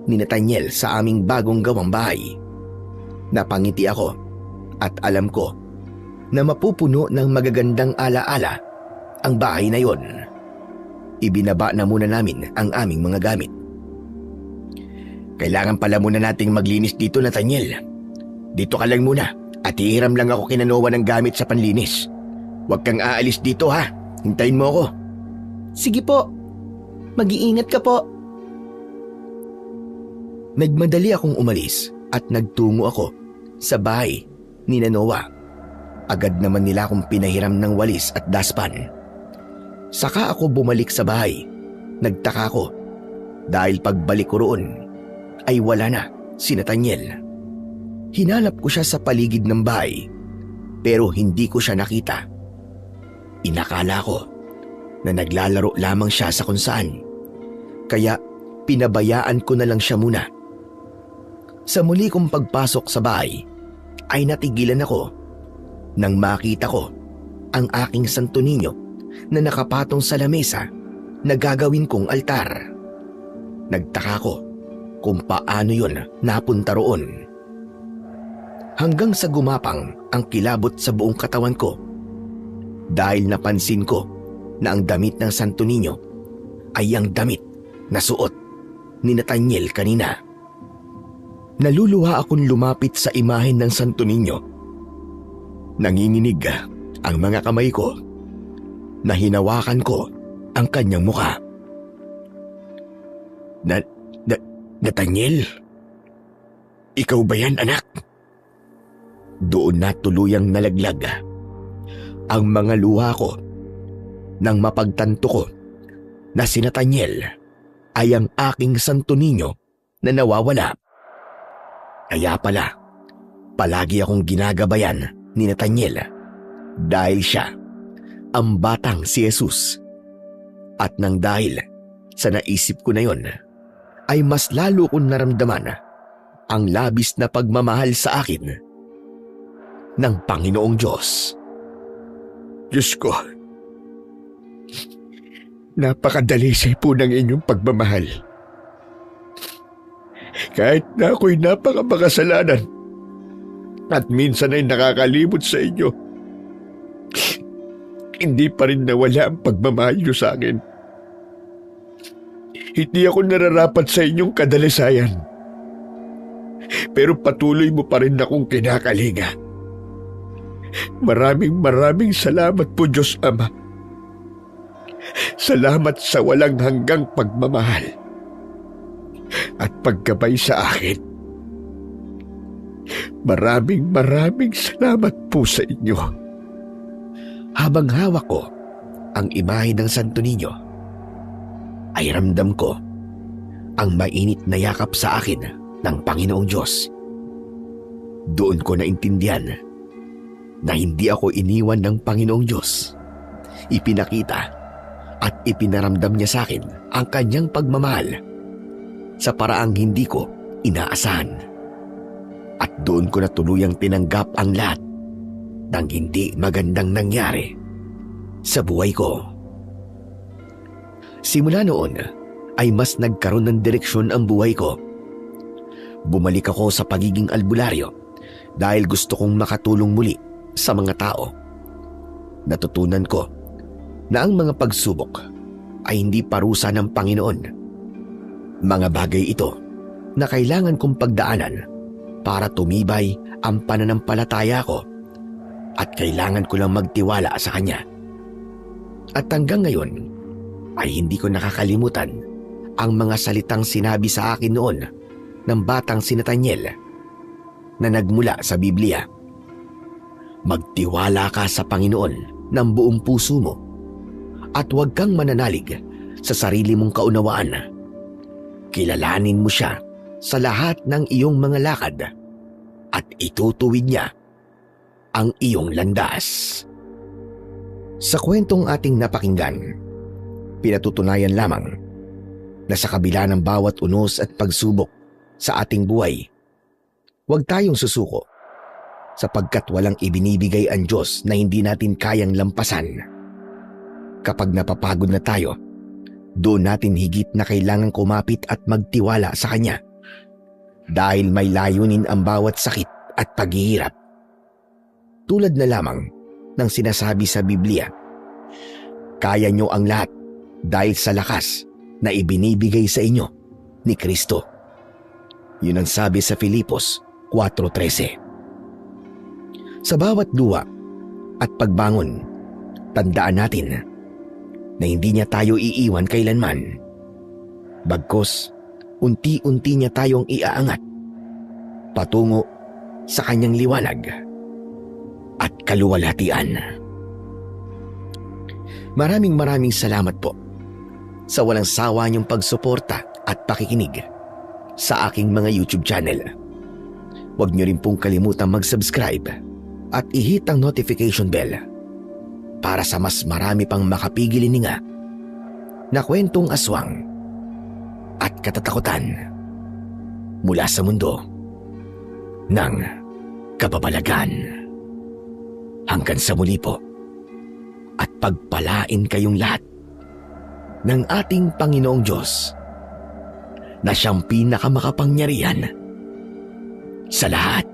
ni Nathaniel sa aming bagong gawang bahay. Napangiti ako at alam ko na mapupuno ng magagandang alaala ang bahay na yon. Ibinaba na muna namin ang aming mga gamit. Kailangan pala muna nating maglinis dito, Nathaniel. Dito ka lang muna at ihiram lang ako kina Noah ng gamit sa panlinis. Huwag kang aalis dito, ha? Hintayin mo ako. Sige po. Mag-iingat ka po. Nagmadali akong umalis at nagtungo ako sa bahay ni Noah. Agad naman nila akong pinahiram ng walis at daspan. Saka ako bumalik sa bahay. Nagtaka ko dahil pagbalik ko roon ay wala na si Nathaniel. Hinanap ko siya sa paligid ng bahay pero hindi ko siya nakita. Inakala ko na naglalaro lamang siya sa kung saan. Kaya pinabayaan ko na lang siya muna. Sa muli kong pagpasok sa bahay ay natigilan ako nang makita ko ang aking Santo Niño na nakapatong sa lamesa na gagawin kong altar. Nagtaka ko kung paano yun napunta roon. Hanggang sa gumapang ang kilabot sa buong katawan ko dahil napansin ko na ang damit ng Santo Niño ay ang damit na suot ni Nathaniel kanina. Naluluha akong lumapit sa imahen ng Santo Niño. Nanginginig ang mga kamay ko na hinawakan ko ang kanyang muka. Nathaniel? Ikaw ba yan, anak? Doon na tuluyang nalaglag ang mga luha ko nang mapagtanto ko na si Nathaniel ay ang aking Santo Niño na nawawala. Kaya pala, palagi akong ginagabayan ni Nathaniel dahil siya ang batang si Jesus. At nang dahil sa naisip ko na yon, ay mas lalo kong naramdaman ang labis na pagmamahal sa akin ng Panginoong Diyos. Diyos ko, napakadalisay po ng inyong pagmamahal. Kahit na ako'y napakamakasalanan at minsan ay nakakalimot sa inyo, hindi pa rin nawala ang pagmamahal niyo sa akin. Hindi ako nararapat sa inyong kadalisayan, pero patuloy mo pa rin akong kinakalinga. Maraming salamat po, Diyos Ama. Salamat sa walang hanggang pagmamahal at paggabay sa akin. Maraming salamat po sa inyo. Habang hawak ko ang imahe ng Santo Niño, ay ramdam ko ang mainit na yakap sa akin ng Panginoong Diyos. Doon ko naintindihan na hindi ako iniwan ng Panginoong Diyos. Ipinakita at ipinaramdam niya sa akin ang kanyang pagmamahal sa paraang hindi ko inaasahan. At doon ko na tuluyang tinanggap ang lahat ng hindi magandang nangyari sa buhay ko. Simula noon ay mas nagkaroon ng direksyon ang buhay ko. Bumalik ako sa pagiging albularyo dahil gusto kong makatulong muli sa mga tao. Natutunan ko na ang mga pagsubok ay hindi parusa ng Panginoon. Mga bagay ito na kailangan kong pagdaanan para tumibay ang pananampalataya ko at kailangan ko lang magtiwala sa Kanya. At hanggang ngayon ay hindi ko nakakalimutan ang mga salitang sinabi sa akin noon ng batang si Nathaniel na nagmula sa Biblia. Magtiwala ka sa Panginoon ng buong puso mo at huwag kang mananalig sa sarili mong kaunawaan. Kilalanin mo siya sa lahat ng iyong mga lakad at itutuwid niya ang iyong landas. Sa kwentong ating napakinggan, pinatutunayan lamang na sa kabila ng bawat unos at pagsubok sa ating buhay, huwag tayong susuko sapagkat walang ibinibigay ang Diyos na hindi natin kayang lampasan. Kapag napapagod na tayo, doon natin higit na kailangan kumapit at magtiwala sa Kanya dahil may layunin ang bawat sakit at paghihirap. Tulad na lamang ng sinasabi sa Biblia, kaya nyo ang lahat dahil sa lakas na ibinibigay sa inyo ni Kristo. Yun ang sabi sa Filipos 4:13. Sa bawat luha at pagbangon, tandaan natin na hindi niya tayo iiwan kailanman. Bagkus, unti-unti niya tayong iaangat patungo sa kanyang liwanag at kaluwalhatian. Maraming salamat po sa walang sawa niyong pagsuporta at pakikinig sa aking mga YouTube channel. Huwag niyo rin pong kalimutang mag-subscribe at i-hit ang notification bell para sa mas marami pang makapigil-hininga na kwentong aswang at katatakutan mula sa mundo ng kababalagan. Hanggang sa muli po at pagpalain kayong lahat ng ating Panginoong Diyos na siyang pinakamakapangyarihan sa lahat.